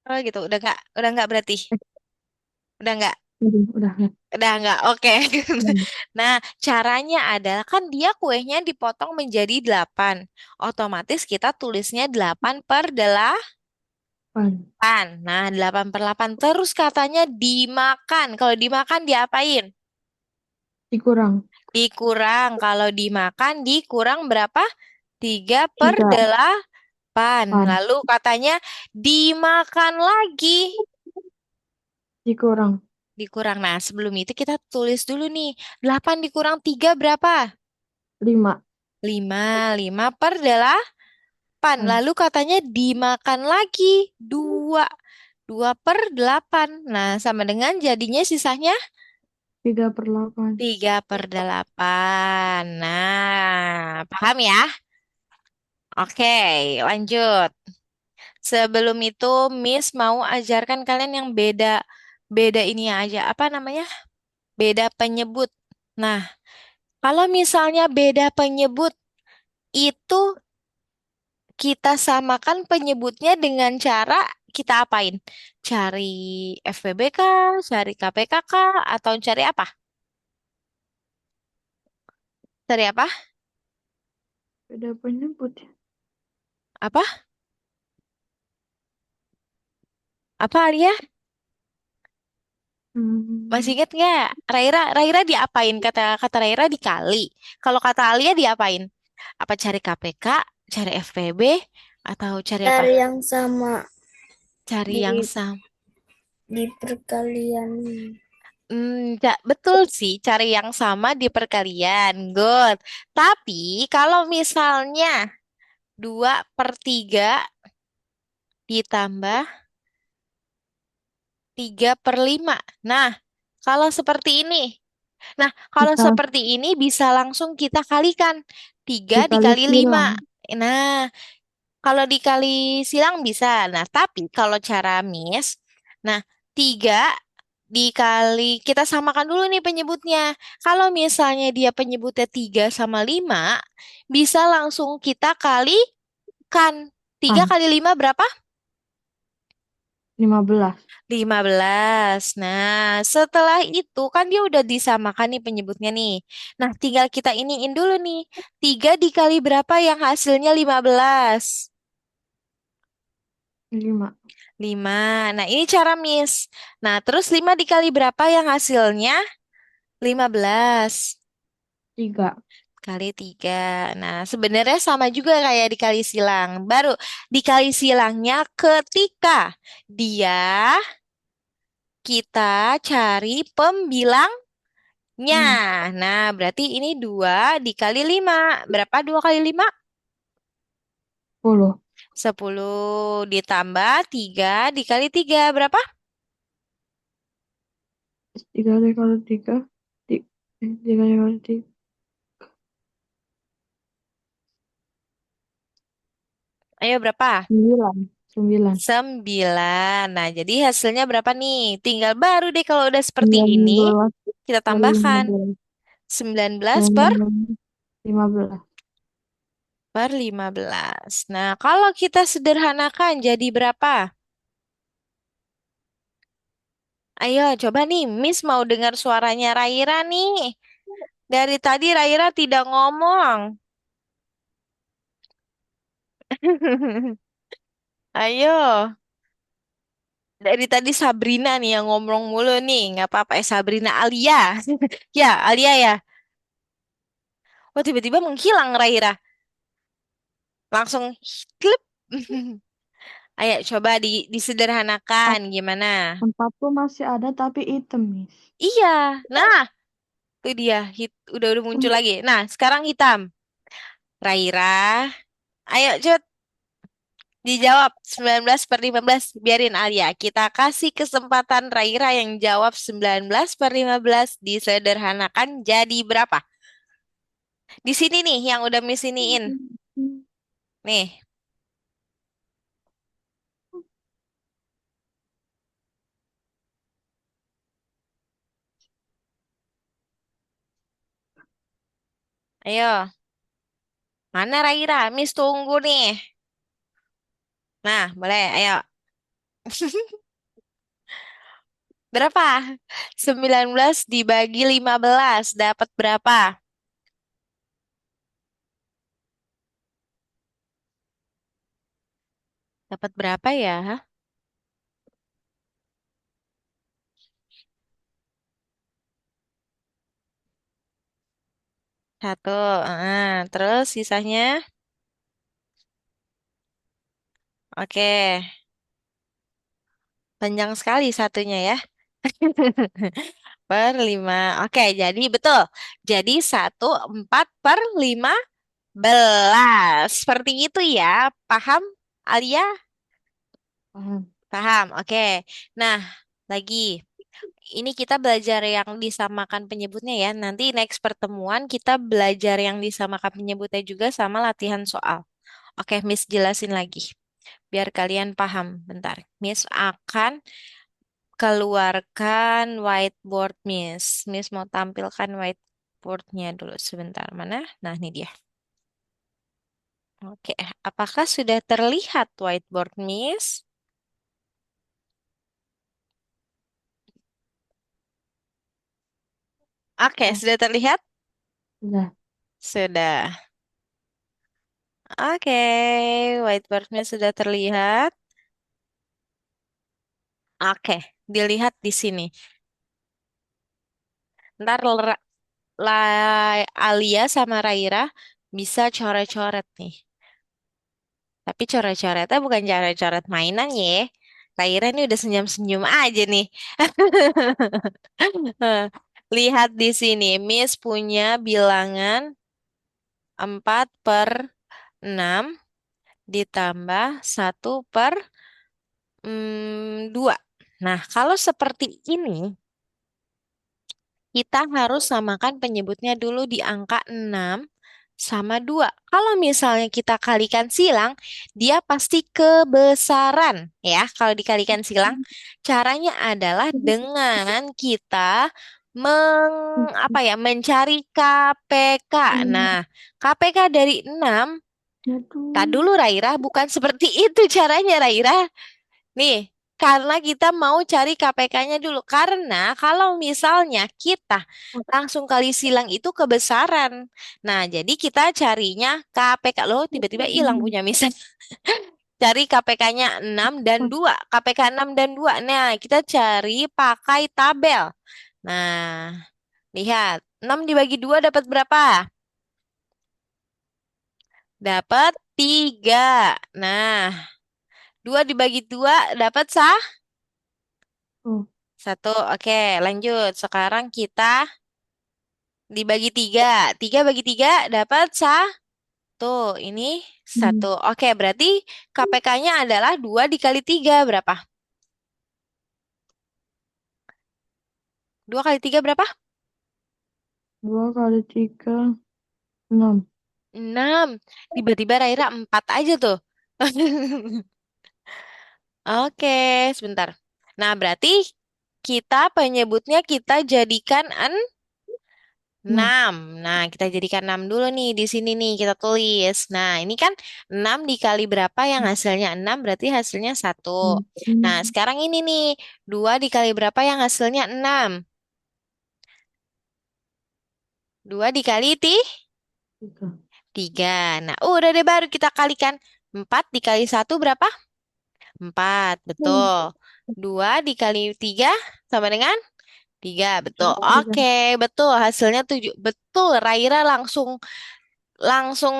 Oh gitu, udah nggak berarti, Eh, udah nggak, udah. Ya. udah nggak, oke. Hmm. Nah, caranya adalah kan dia kuenya dipotong menjadi 8. Otomatis kita tulisnya 8/8. Pan. Nah, 8 per 8. Terus katanya dimakan. Kalau dimakan diapain? Dikurang. Dikurang. Kalau dimakan dikurang berapa? 3 3/8. pan. Lalu katanya dimakan lagi. Dikurang. Dikurang. Nah, sebelum itu kita tulis dulu nih. 8 dikurang 3 berapa? 5 5. 5/8. pan. Lalu katanya dimakan lagi. 2. 2/8. Nah, sama dengan jadinya sisanya 3/8. 3/8. Nah, paham ya? Oke, lanjut. Sebelum itu, Miss mau ajarkan kalian yang beda, beda ini aja. Apa namanya? Beda penyebut. Nah, kalau misalnya beda penyebut, itu kita samakan penyebutnya dengan cara kita apain? Cari FPBK, cari KPKK, atau cari apa? Cari apa? Beda penyebut ya. Apa? Apa Alia? Masih Hmm, inget nggak? Raira, Raira diapain? Kata kata Raira dikali. Kalau kata Alia diapain? Apa cari KPK, cari FPB, atau cari apa? Cari yang sama Cari yang di sama. di perkalian. Betul sih, cari yang sama di perkalian. Good. Tapi kalau misalnya 2/3 ditambah 3/5. Nah, kalau seperti ini. Nah, kalau Bisa seperti ini bisa langsung kita kalikan. 3 dikali dikali 5. silang. Nah, kalau dikali silang bisa. Nah, tapi kalau cara Miss, nah 3 dikali, kita samakan dulu nih penyebutnya. Kalau misalnya dia penyebutnya 3 sama 5, bisa langsung kita kalikan. 3 Pan. kali 5 berapa? 15. 15. Nah, setelah itu kan dia udah disamakan nih penyebutnya nih. Nah, tinggal kita iniin dulu nih. 3 dikali berapa yang hasilnya 15? 5. 5. Nah, ini cara Miss. Nah, terus 5 dikali berapa yang hasilnya 15? 3. Kali 3. Nah, sebenarnya sama juga kayak dikali silang. Baru dikali silangnya ketika dia kita cari pembilangnya. Hmm. Nah, berarti ini 2 dikali 5. Berapa 2 kali 5? 10. 10 ditambah 3 dikali 3. Berapa? 3 dikali 3. 3 dikali 3. Ayo berapa? 9. 9. 9. Nah, jadi hasilnya berapa nih? Tinggal baru deh kalau udah seperti ini, 19 kita kali tambahkan 15. 19 per 15. 15. Nah, kalau kita sederhanakan jadi berapa? Ayo, coba nih, Miss mau dengar suaranya Raira nih. Dari tadi Raira tidak ngomong. Ayo, dari tadi Sabrina nih yang ngomong mulu nih. Nggak apa-apa, Sabrina Alia. Ya, Alia ya. Oh, tiba-tiba menghilang Raira. Langsung klip. Ayo, coba disederhanakan gimana? Tempatku masih ada tapi hitam, Miss. Iya, nah, itu dia. Udah muncul lagi. Nah, sekarang hitam. Raira, ayo cut. Dijawab 19/15. Biarin Alia. Kita kasih kesempatan Raira yang jawab 19/15 disederhanakan jadi berapa? Di sini nih yang udah misiniin. Nih, ayo. Mana Raira? Miss tunggu nih. Nah, boleh. Ayo. Berapa? 19 dibagi 15 dapat berapa? Dapat berapa ya? Satu. Terus sisanya? Oke. Panjang sekali satunya ya. Per 5. Oke, jadi betul. Jadi 1/4/15. Seperti itu ya. Paham, Alia? Paham. Paham. Oke. Nah, lagi. Ini kita belajar yang disamakan penyebutnya ya. Nanti next pertemuan kita belajar yang disamakan penyebutnya juga sama latihan soal. Oke, Miss jelasin lagi. Biar kalian paham. Bentar. Miss akan keluarkan whiteboard Miss. Miss mau tampilkan whiteboardnya dulu sebentar. Mana? Nah, ini dia. Oke, apakah sudah terlihat whiteboard Miss? Oke, Oh, sudah terlihat? udah. Sudah. Oke, whiteboardnya sudah terlihat. Oke, dilihat di sini. Ntar Alia sama Raira bisa coret-coret nih. Tapi coret-coretnya bukan coret-coret mainan ya. Raira ini udah senyum-senyum aja nih. Lihat di sini, Miss punya bilangan 4/6 ditambah 1/2. Nah, kalau seperti ini, kita harus samakan penyebutnya dulu di angka 6 sama 2. Kalau misalnya kita kalikan silang, dia pasti kebesaran ya. Kalau dikalikan silang, caranya adalah dengan kita mencari KPK. Nah, KPK dari 6, tak Aduh. dulu Raira, bukan seperti itu caranya Raira. Nih, karena kita mau cari KPK-nya dulu. Karena kalau misalnya kita langsung kali silang itu kebesaran. Nah, jadi kita carinya KPK. Loh, tiba-tiba hilang punya misalnya. Cari KPK-nya 6 dan 2. KPK 6 dan 2. Nah, kita cari pakai tabel. Nah, lihat. 6 dibagi 2 dapat berapa? Dapat 3. Nah, 2 dibagi 2 dapat Oh, satu. Oke, lanjut. Sekarang kita dibagi 3. 3 bagi 3 dapat satu. Ini satu. hmm. Oke, berarti KPK-nya adalah 2 dikali 3 berapa? 2 kali 3 berapa? 2 kali 3, 6. 6. Tiba-tiba Raira 4 aja tuh. Oke, sebentar. Nah, berarti kita penyebutnya kita jadikan 6. 6. Nah, kita jadikan 6 dulu nih di sini nih kita tulis. Nah, ini kan 6 dikali berapa yang hasilnya 6 berarti hasilnya 1. Nah, Hmm. sekarang ini nih 2 dikali berapa yang hasilnya 6. 2 dikali 3. 3. Nah, udah deh baru kita kalikan. 4 dikali 1 berapa? 4, Hmm. betul. 2 dikali 3 sama dengan 3, betul. 3. Oke, betul. Hasilnya 7. Betul, Raira langsung langsung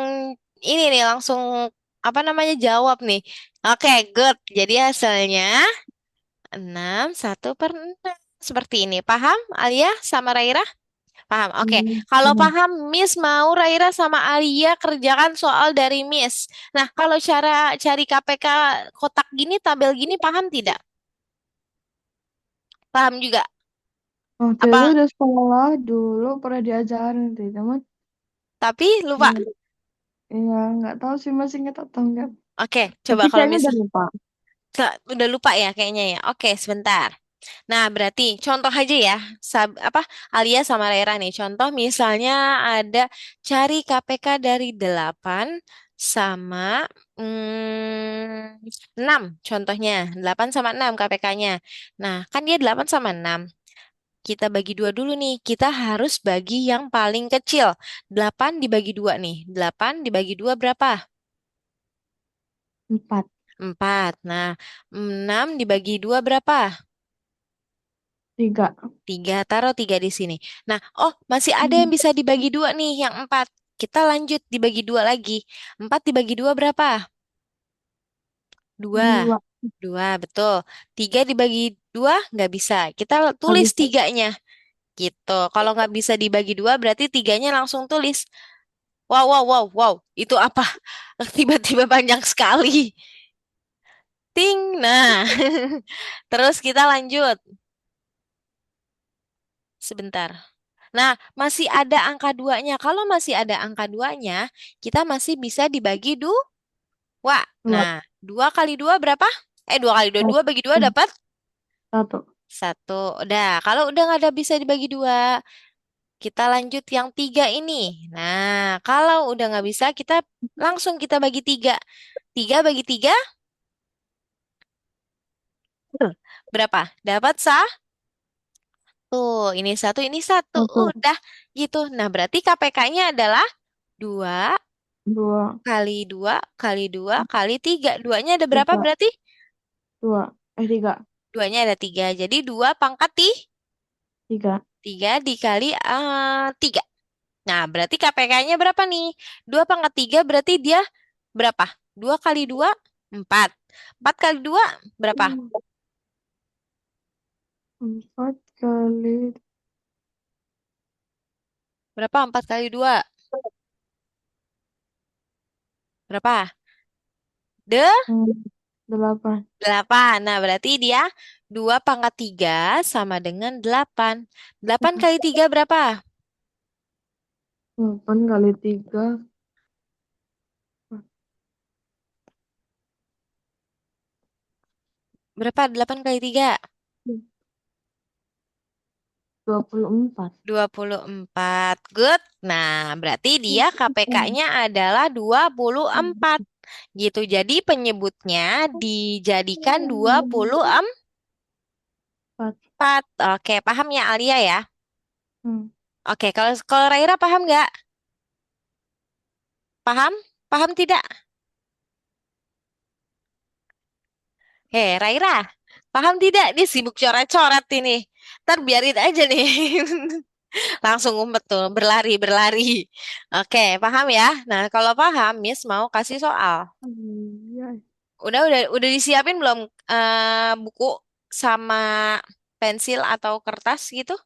ini nih langsung apa namanya jawab nih. Oke, good. Jadi hasilnya 6/1/6. Seperti ini. Paham Alia sama Raira? Paham. Oke. Kalau Paham. paham, Miss mau Raira sama Alia kerjakan soal dari Miss. Nah, kalau cara cari KPK kotak gini, tabel gini, paham tidak? Paham juga. Waktu itu Apa? udah sekolah dulu pernah diajarin sih, cuman Tapi lupa. ya, ya nggak tahu sih masih ingat atau enggak. Oke, coba Tapi kalau kayaknya Miss udah lupa. udah lupa ya kayaknya ya. Oke, sebentar. Nah, berarti contoh aja ya, Alia sama Rera nih. Contoh misalnya ada cari KPK dari 8 sama 6 contohnya. 8 sama 6 KPK-nya. Nah, kan dia 8 sama 6. Kita bagi dua dulu nih. Kita harus bagi yang paling kecil. 8 dibagi 2 nih. 8 dibagi 2 berapa? 4. 4. Nah, 6 dibagi 2 berapa? 3. Tiga, taruh tiga di sini. Nah, oh masih ada yang Hmm. bisa dibagi dua nih, yang empat. Kita lanjut dibagi dua lagi. Empat dibagi dua berapa? Dua. 2. Dua, betul. Tiga dibagi dua nggak bisa. Kita Nggak tulis bisa. tiganya. Gitu. Kalau nggak bisa dibagi dua, berarti tiganya langsung tulis. Wow, wow, wow, wow. Itu apa? Tiba-tiba panjang sekali. Ting. Nah, terus kita lanjut. Sebentar. Nah, masih ada angka duanya. Kalau masih ada angka duanya, kita masih bisa dibagi dua. Dua. Nah, dua kali dua berapa? Dua kali dua, dua bagi dua Satu. dapat Satu. satu. Udah, kalau udah nggak ada bisa dibagi dua, kita lanjut yang tiga ini. Nah, kalau udah nggak bisa, kita langsung kita bagi tiga. Tiga bagi tiga, berapa? Dapat satu. Ini satu, ini satu. Satu. Udah gitu. Nah, berarti KPK-nya adalah dua 2. kali dua kali dua kali tiga. Duanya ada berapa 3. berarti? 2. 3. Duanya ada tiga. Jadi dua pangkat 3. tiga dikali tiga. Nah, berarti KPK-nya berapa nih? Dua pangkat tiga berarti dia berapa? Dua kali dua, empat. Empat kali dua, berapa? 4 kali. Berapa empat kali dua? Berapa? Hmm, 8. Delapan. Nah, berarti dia dua pangkat tiga sama dengan delapan. Delapan kali tiga berapa? 8 kali 3. Berapa? Delapan kali tiga? 24. 24. Good. Nah, berarti dia KPK-nya adalah 24. Gitu. Jadi penyebutnya dijadikan 24. 4. Oke, paham ya Alia ya? Hmm. Oke, kalau kalau Raira paham nggak? Paham? Paham tidak? Raira, paham tidak? Dia sibuk coret-coret ini. Ntar biarin aja nih. Langsung ngumpet tuh, berlari-berlari. Oke, paham ya? Nah, kalau paham, Miss mau kasih soal. Iya. Udah disiapin belum buku sama pensil atau kertas gitu?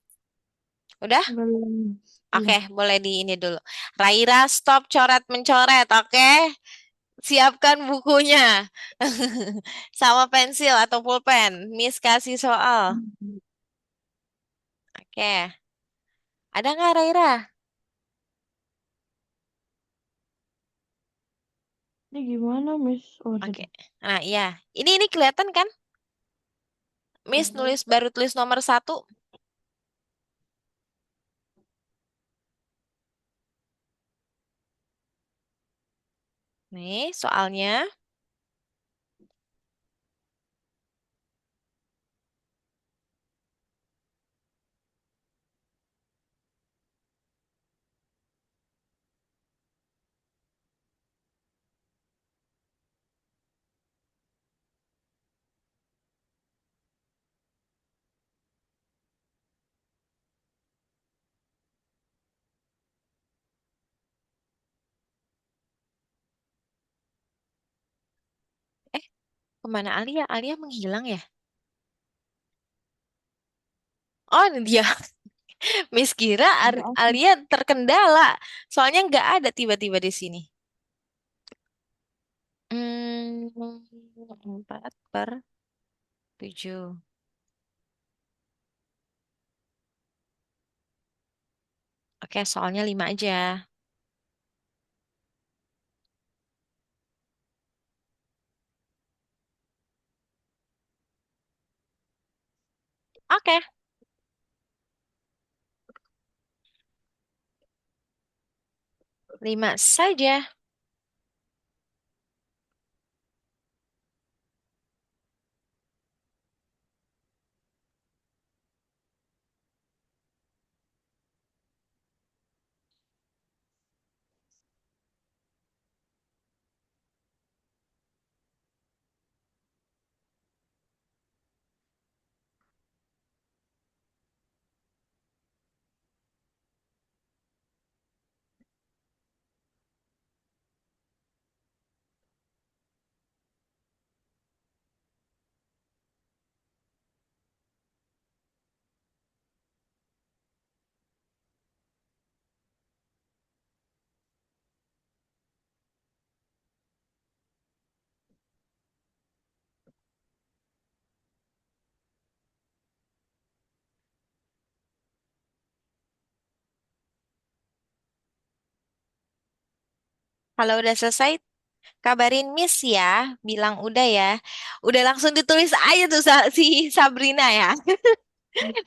Udah? Belum. Oke, Belum. boleh di ini dulu. Raira, stop coret mencoret, oke? Siapkan bukunya sama pensil atau pulpen. Miss kasih soal. Oke, ada nggak Raira? Ini gimana, Miss? Oh, Oke. jadi. Nah, iya. Ini kelihatan kan? Miss nulis baru tulis nomor satu. Nih, soalnya. Eh, kemana Alia? Alia menghilang ya? Oh, ini dia. Miss kira Ada apa? Alia terkendala. Soalnya nggak ada tiba-tiba di sini. 4/7. Oke, soalnya 5 aja. Oke, 5 saja. Kalau udah selesai, kabarin Miss ya. Bilang udah ya. Udah langsung ditulis aja tuh si Sabrina ya.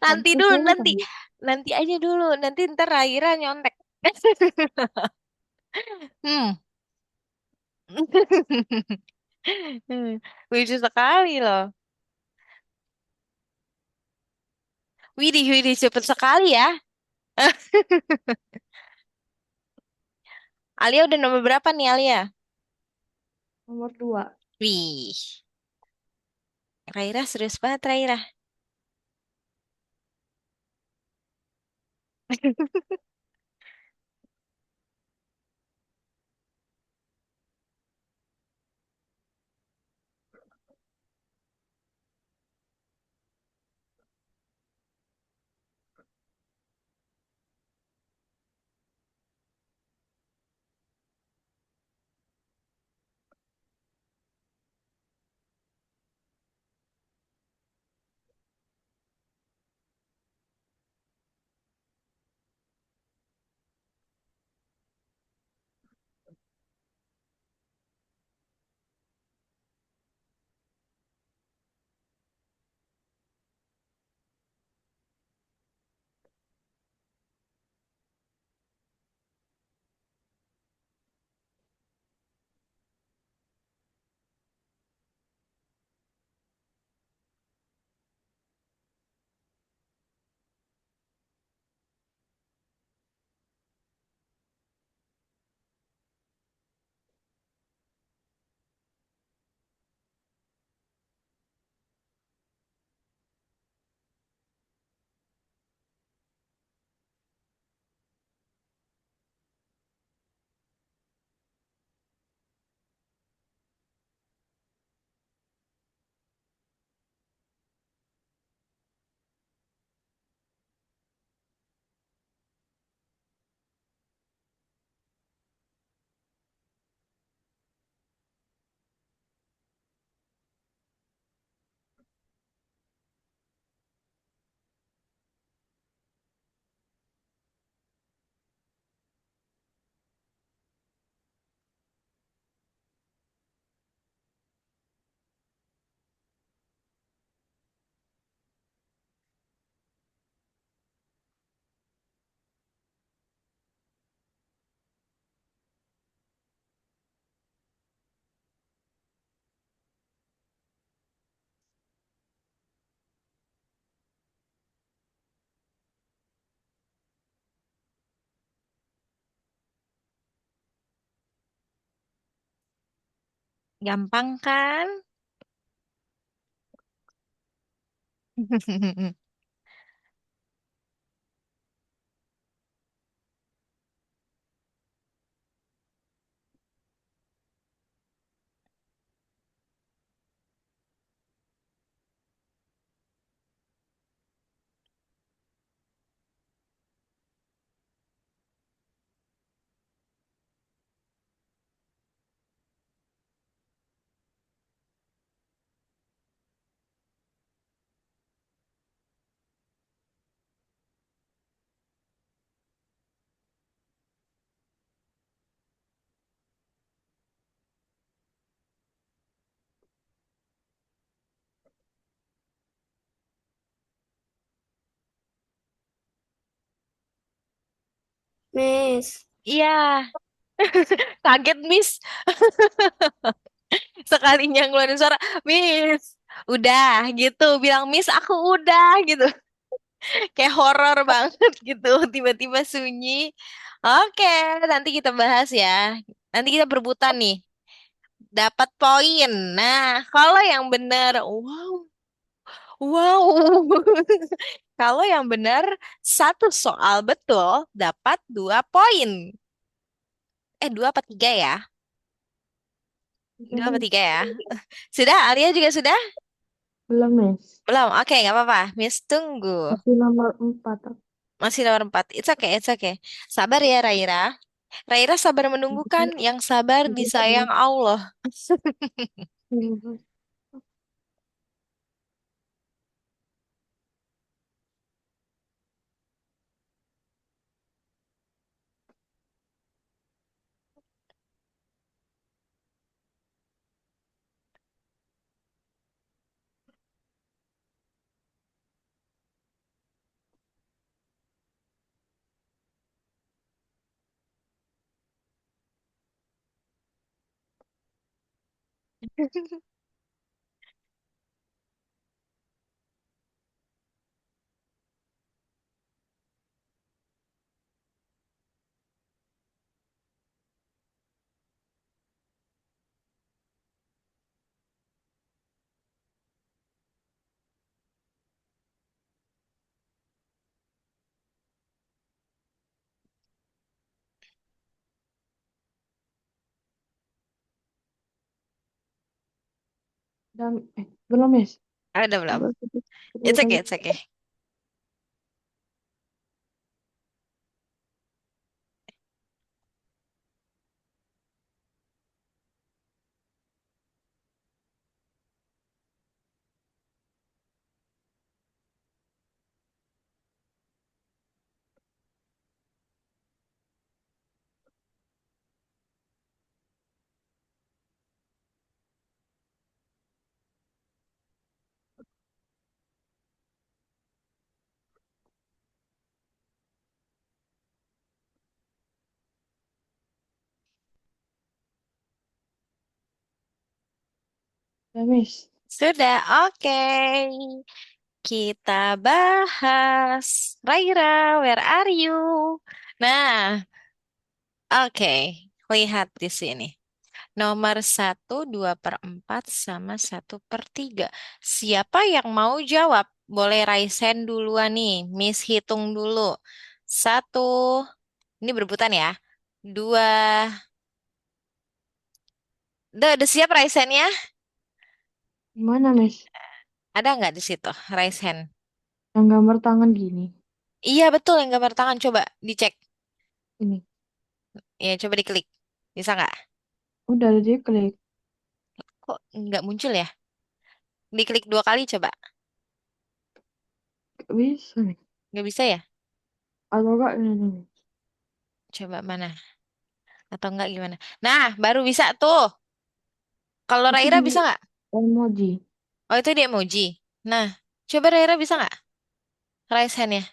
Nanti Habis dulu, ini nanti. tadi. Nanti aja dulu. Nanti ntar Raira nyontek. Hmm. Lucu sekali loh. Widih, widih, cepet sekali ya. Alia udah nomor berapa nih Alia? Nomor 2. Wih, Raira serius banget Raira. Gampang kan? Miss. Iya, kaget Miss. Sekalinya ngeluarin suara, Miss. Udah gitu, bilang Miss aku udah gitu. Kayak horor banget gitu, tiba-tiba sunyi. Oke, nanti kita bahas ya. Nanti kita berebutan nih. Dapat poin. Nah, kalau yang benar, wow, wow. Kalau yang benar, satu soal betul dapat 2 poin. Dua apa tiga ya? Dua apa Jadi, tiga ya? Sudah, Alia juga sudah? belum, Miss. Belum. Oke, nggak apa-apa. Miss tunggu. Masih nomor 4. Masih nomor 4. It's okay, it's okay. Sabar ya, Raira. Raira sabar menunggu kan? Yang sabar disayang Allah. Dan belum Miss. Ah, udah belum? Coba kedua It's okay, kali. it's okay. Ya Miss. Sudah, oke. Kita bahas. Raira, where are you? Nah, oke. Lihat di sini. Nomor 1, 2/4 sama 1/3. Siapa yang mau jawab? Boleh raise hand duluan nih. Miss hitung dulu. Satu. Ini berebutan ya. Dua. Udah siap raise hand-nya? Gimana Miss? Ada nggak di situ raise hand? Yang gambar tangan gini. Iya betul yang gambar tangan. Coba dicek. Ini. Ya coba diklik. Bisa nggak? Udah ada dia klik. Kok nggak muncul ya? Diklik 2 kali coba. Gak bisa nih. Nggak bisa ya? Atau enggak ini. Coba mana? Atau nggak gimana? Nah, baru bisa tuh. Kalau Itu Raira di bisa nggak? emoji. Oh, itu di emoji. Nah, coba Raira bisa nggak? Raise hand-nya.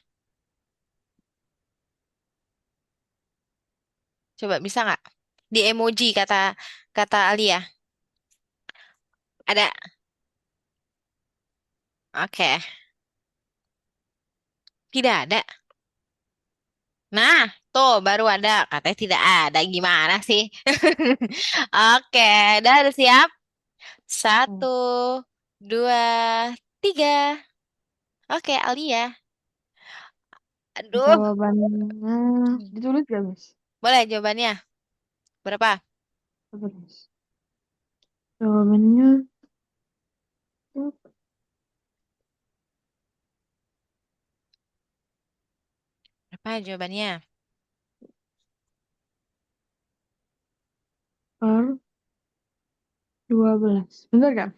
Coba bisa nggak? Di emoji kata kata Alia. Ada. Oke. Tidak ada. Nah, tuh baru ada. Katanya tidak ada. Gimana sih? Oke, udah siap? Satu, Hmm. 2, 3. Oke, Alia. Aduh. Jawabannya ditulis gak Miss? Boleh jawabannya. Berapa? Coba, Miss. Jawabannya Berapa jawabannya? per 12. Bener gak?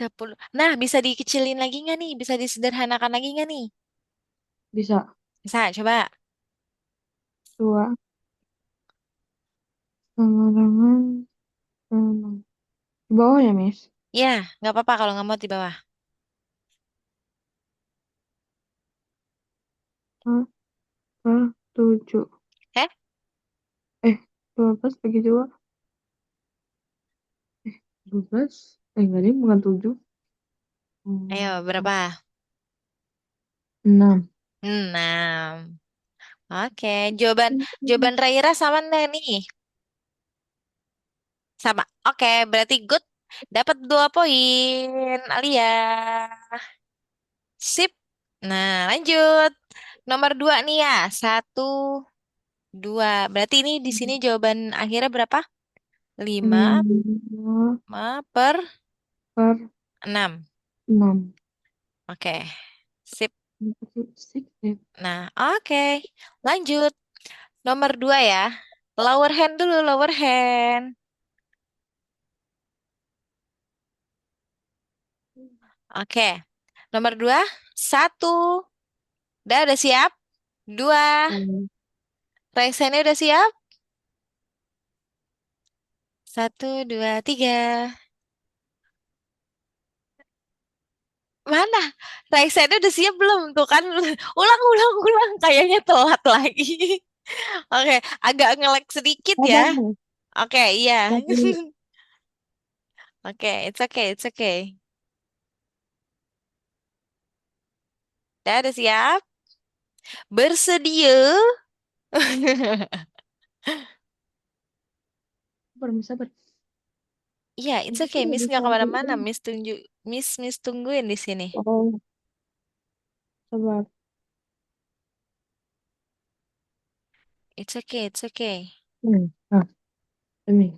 10. Nah, bisa dikecilin lagi nggak nih? Bisa disederhanakan lagi nggak nih? Bisa. Bisa, coba. Dua sama dengan 6. Di bawah ya, Miss? Ya, nggak apa-apa kalau nggak mau di bawah. A per 7. Eh, 12 bagi 2. 12. Enggak deh, bukan 7. ayo berapa? 6. 6. Oke, jawaban jawaban Raira sama nggak nih? Sama. Oke, berarti good. Dapat 2 poin, Alia. Sip. Nah, lanjut. Nomor 2 nih ya. 1, 2. Berarti ini di sini jawaban akhirnya berapa? 5 5 per per 6. 6. Oke. Sip. 6 ya. Nah, oke. Lanjut. Nomor 2 ya. Lower hand dulu, lower hand. Oke. Nomor 2. 1. Udah siap? 2. Hmm. Raise hand-nya udah siap? 1, 2, 3. Mana? Raise hand-nya udah siap belum? Tuh kan. Ulang, ulang, ulang. Kayaknya telat lagi. Oke. Agak nge-lag sedikit ya. Sabar, Miss. Oke, iya. Tapi Oke, it's okay, it's okay. Udah siap? Bersedia? Sabar, Miss, sabar. Iya, it's Miss okay. itu Miss lagi nggak cari kemana-mana. ini. Miss tungguin di sini. Oh, sabar. It's okay, it's okay. Nah, ini.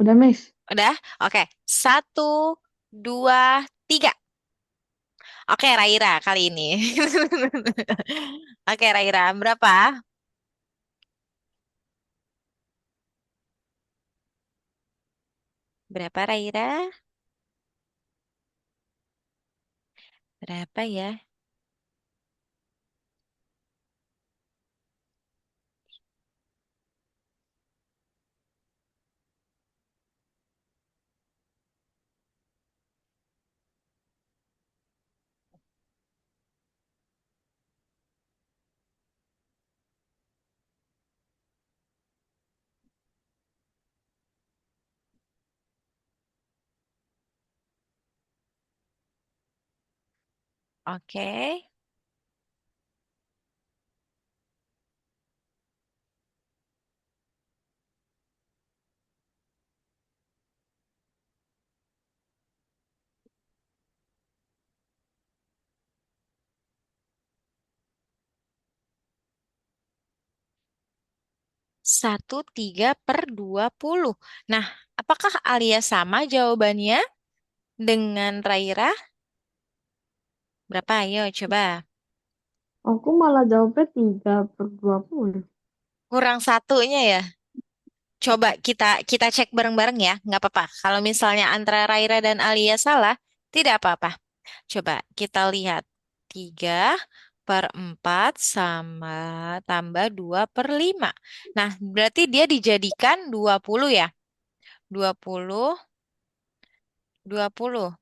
Udah, Miss. Udah? Oke. Satu, dua, tiga. Oke, Raira kali ini. Oke, Raira. Berapa? Berapa, Raira? Berapa ya? Oke. Satu, tiga per 20. Nah, apakah alias sama jawabannya dengan Raira? Berapa? Ayo, coba. Aku malah jawabnya 3/20. Kurang satunya ya. Coba kita kita cek bareng-bareng ya, nggak apa-apa. Kalau misalnya antara Raira dan Alia salah, tidak apa-apa. Coba kita lihat. 3/4 sama tambah 2/5. Nah, berarti dia dijadikan 20 ya. 20, 20.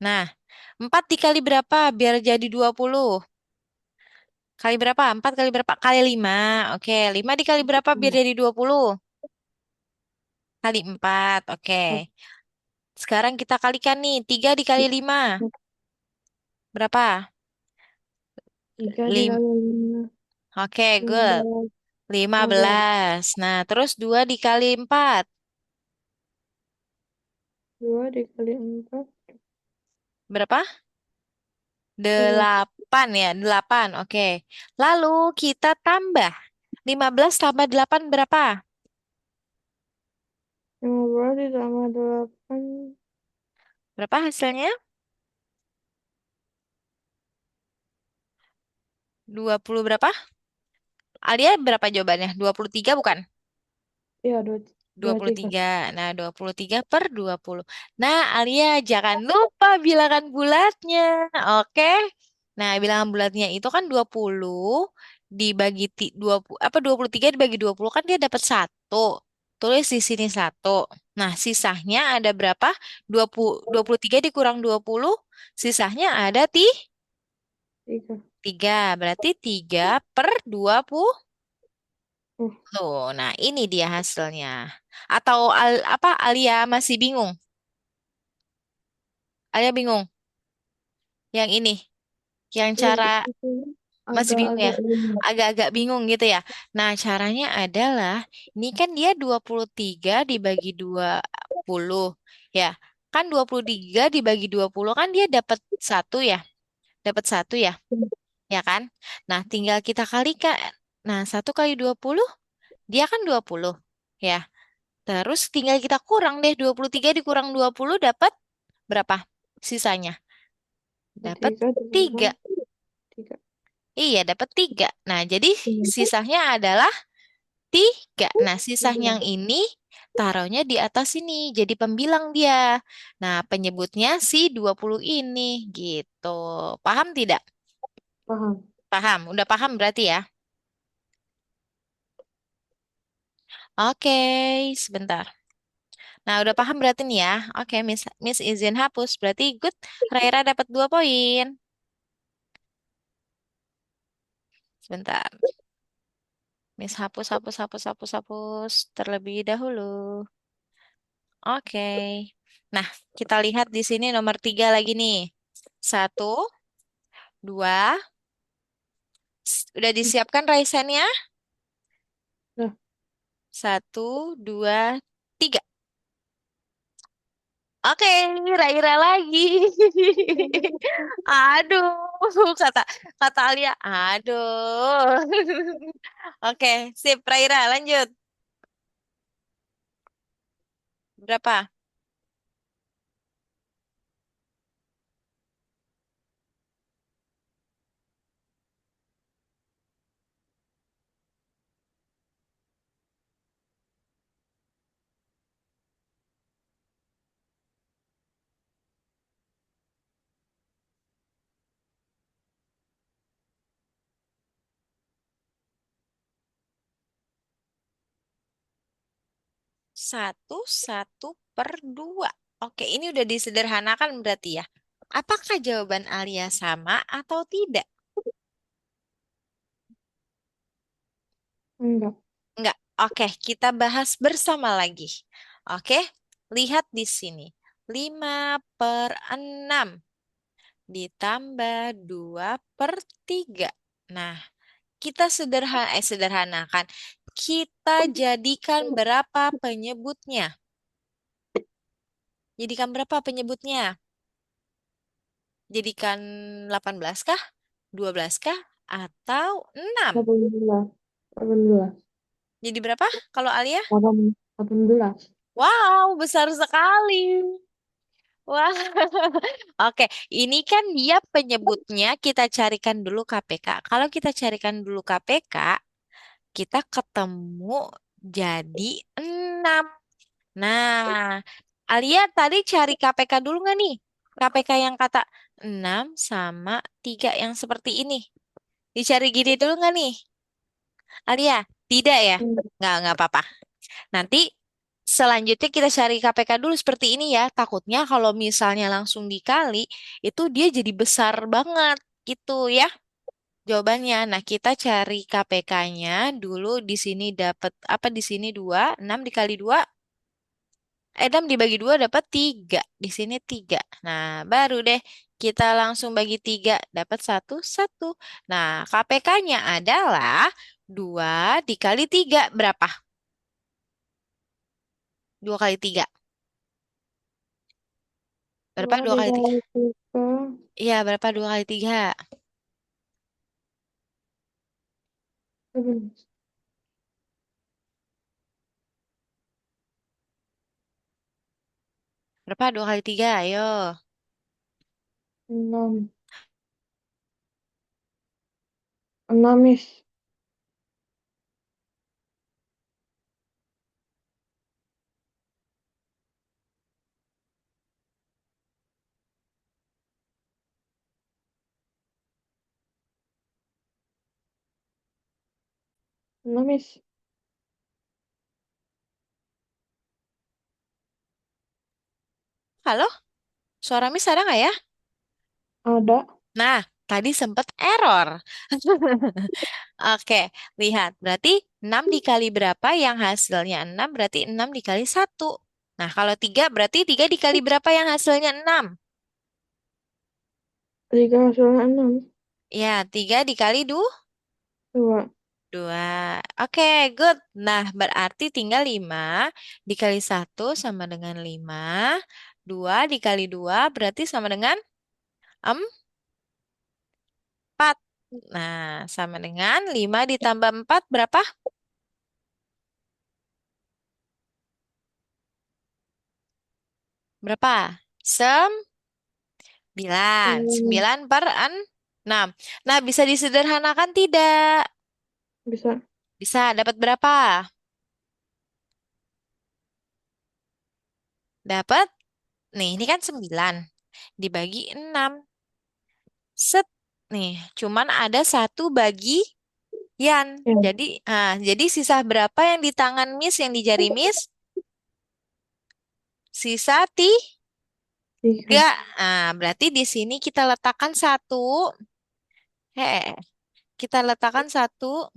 Nah, 4 dikali berapa biar jadi 20? Kali berapa? 4 kali berapa? Kali 5. Oke, 5 dikali berapa biar jadi 20? Kali 4. Oke. Sekarang kita kalikan nih, 3 dikali 5. Berapa? 3 Lim dikali 5, Oke, good. 15, 15. 15. Nah, terus 2 dikali 4. 2 dikali 4, Berapa? 8. 8 ya, 8. Oke. Lalu kita tambah. 15 tambah 8 berapa? 15 ditambah 8, Berapa hasilnya? 20 berapa? Alia berapa jawabannya? 23 bukan? iya, 23. 23. Nah, 23 per 20. Nah, Alia jangan lupa bilangan bulatnya. Oke. Nah, bilangan bulatnya itu kan 20 dibagi 20 apa 23 dibagi 20 kan dia dapat satu. Tulis di sini satu. Nah, sisanya ada berapa? 23 dikurang 20, sisanya ada 3. 3. Berarti 3/20. Oh, Tuh, nah ini dia hasilnya. Atau apa Alia masih bingung? Alia bingung. Yang ini, yang iya, cara itu masih bingung ya? agak-agak ini. Agak-agak bingung gitu ya. Nah, caranya adalah ini kan dia 23 dibagi 20 ya. Kan 23 dibagi 20 kan dia dapat satu ya. Dapat satu ya, ya kan? Nah, tinggal kita kalikan. Nah, 1 kali 20 dia kan 20 ya. Terus tinggal kita kurang deh 23 dikurang 20 dapat berapa sisanya? Dapat 3 ditambah 3. 3. Iya, dapat 3. Nah, jadi sisanya adalah 3. Nah, sisanya yang ini taruhnya di atas ini. Jadi pembilang dia. Nah, penyebutnya si 20 ini gitu. Paham tidak? Paham. Paham. Udah paham berarti ya? Oke, sebentar. Nah, udah paham berarti nih ya. Oke, Miss izin hapus. Berarti good. Raira dapat 2 poin. Sebentar. Miss hapus, hapus, hapus, hapus, hapus terlebih dahulu. Oke. Nah, kita lihat di sini nomor 3 lagi nih. Satu, dua. Udah disiapkan raisannya? Nah, Satu, dua, tiga. Oke, Raira lagi. Aduh, kata kata Alia. Aduh. Oke, sip Raira, lanjut. Berapa? Satu per dua. Oke, ini udah disederhanakan berarti ya. Apakah jawaban Alia sama atau tidak? enggak. Enggak. Oke, kita bahas bersama lagi. Oke, lihat di sini. 5/6 ditambah 2/3. Nah, kita sederhanakan. Kita jadikan berapa penyebutnya? Jadikan berapa penyebutnya? Jadikan 18 kah? 12 kah? Atau 6? 18. 18. Jadi berapa kalau Alia? 18. Wow, besar sekali. Wah, oke. Ini kan dia penyebutnya kita carikan dulu KPK. Kalau kita carikan dulu KPK, kita ketemu jadi 6. Nah, Alia tadi cari KPK dulu nggak nih? KPK yang kata 6 sama 3 yang seperti ini. Dicari gini dulu nggak nih? Alia, tidak ya? Enggak. Nggak apa-apa. Nanti selanjutnya kita cari KPK dulu seperti ini ya. Takutnya kalau misalnya langsung dikali, itu dia jadi besar banget gitu ya jawabannya. Nah, kita cari KPK-nya dulu di sini dapat apa di sini 2 6 dikali 2 6 dibagi 2 dapat 3. Di sini 3. Nah, baru deh kita langsung bagi 3 dapat 1 1. Nah, KPK-nya adalah 2 dikali 3 berapa? 2 kali 3. Berapa 2 2 kali 3? dikali 3. Iya, berapa 2 kali 3? Berapa 2 kali 3? Ayo. 6. 6, Miss. Enam, Miss. Halo? Suara Miss ada nggak ya? Ada. Nah, tadi sempat error. Oke, lihat. Berarti 6 dikali berapa yang hasilnya 6 berarti 6 dikali 1. Nah, kalau 3 berarti 3 dikali berapa yang hasilnya 6? 3 hasilnya 6. Ya, 3 dikali 2. 2. Oke, good. Nah, berarti tinggal 5 dikali 1 sama dengan 5. 2 dikali 2 berarti sama dengan 4. Nah, sama dengan 5 ditambah 4 berapa? Berapa? 9. 9 per 6. Nah, bisa disederhanakan tidak? Bisa. Bisa, dapat berapa? Dapat, nih, ini kan 9. Dibagi 6. Set. Nih, cuman ada satu bagian. Ya. Jadi sisa berapa yang di tangan Miss, yang di jari Miss? Sisa 3. 3. Berarti di sini kita letakkan satu. Kita letakkan satu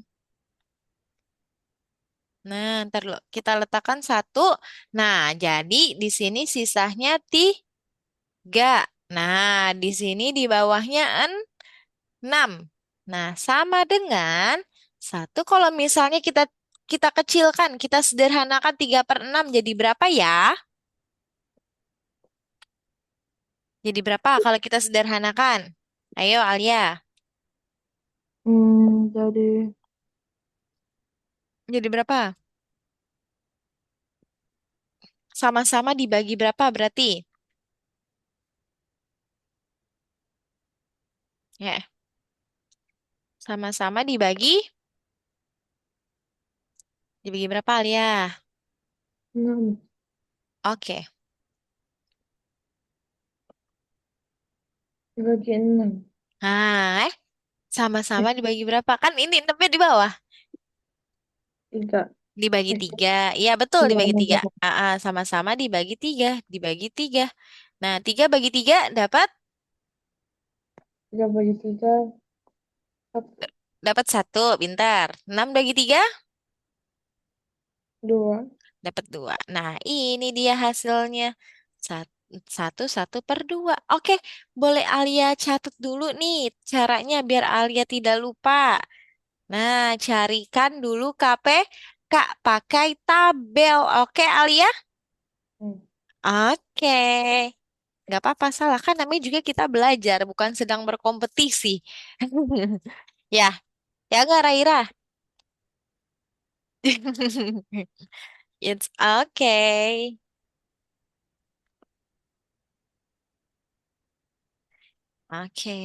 Nah, ntar lo kita letakkan satu. Nah, jadi di sini sisanya tiga. Nah, di sini di bawahnya enam. Nah, sama dengan satu. Kalau misalnya kita kita kecilkan, kita sederhanakan 3/6 jadi berapa ya? Jadi berapa kalau kita sederhanakan? Ayo, Alia. Jadi Jadi berapa? Sama-sama dibagi berapa berarti? Ya, sama-sama dibagi berapa, Alia? 6 Oke. dibagi 6. Nah, sama-sama Eh, dibagi berapa? Kan ini enamnya di bawah. 3. Dibagi Eh, tiga. Iya, betul iya, dibagi enam tiga. berapa? Sama-sama dibagi tiga. Dibagi tiga. Nah, 3 bagi 3 dapat 3 bagi 3, 1, dapat satu. Pintar. 6 bagi 3 2. dapat dua. Nah, ini dia hasilnya. Satu, satu per dua. Oke, boleh Alia catat dulu nih caranya biar Alia tidak lupa. Nah, carikan dulu KP Kak pakai tabel. Oke, Alia? Hmm. Oke. Nggak apa-apa, salah kan namanya juga kita belajar, bukan sedang berkompetisi. Ya, ya nggak Raira? It's okay. Oke.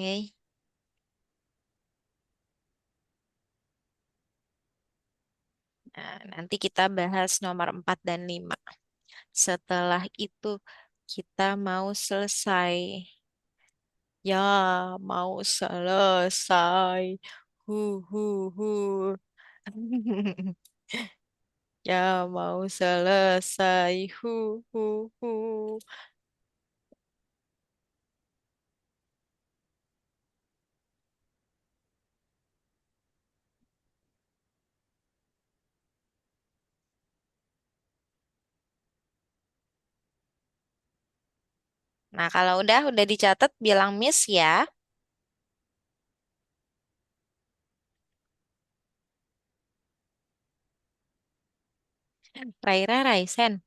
Nah, nanti kita bahas nomor 4 dan 5. Setelah itu kita mau selesai. Ya, mau selesai. Hu hu hu. Ya, mau selesai. Hu hu hu. Nah, kalau udah dicatat bilang Miss ya. Raira Raisen.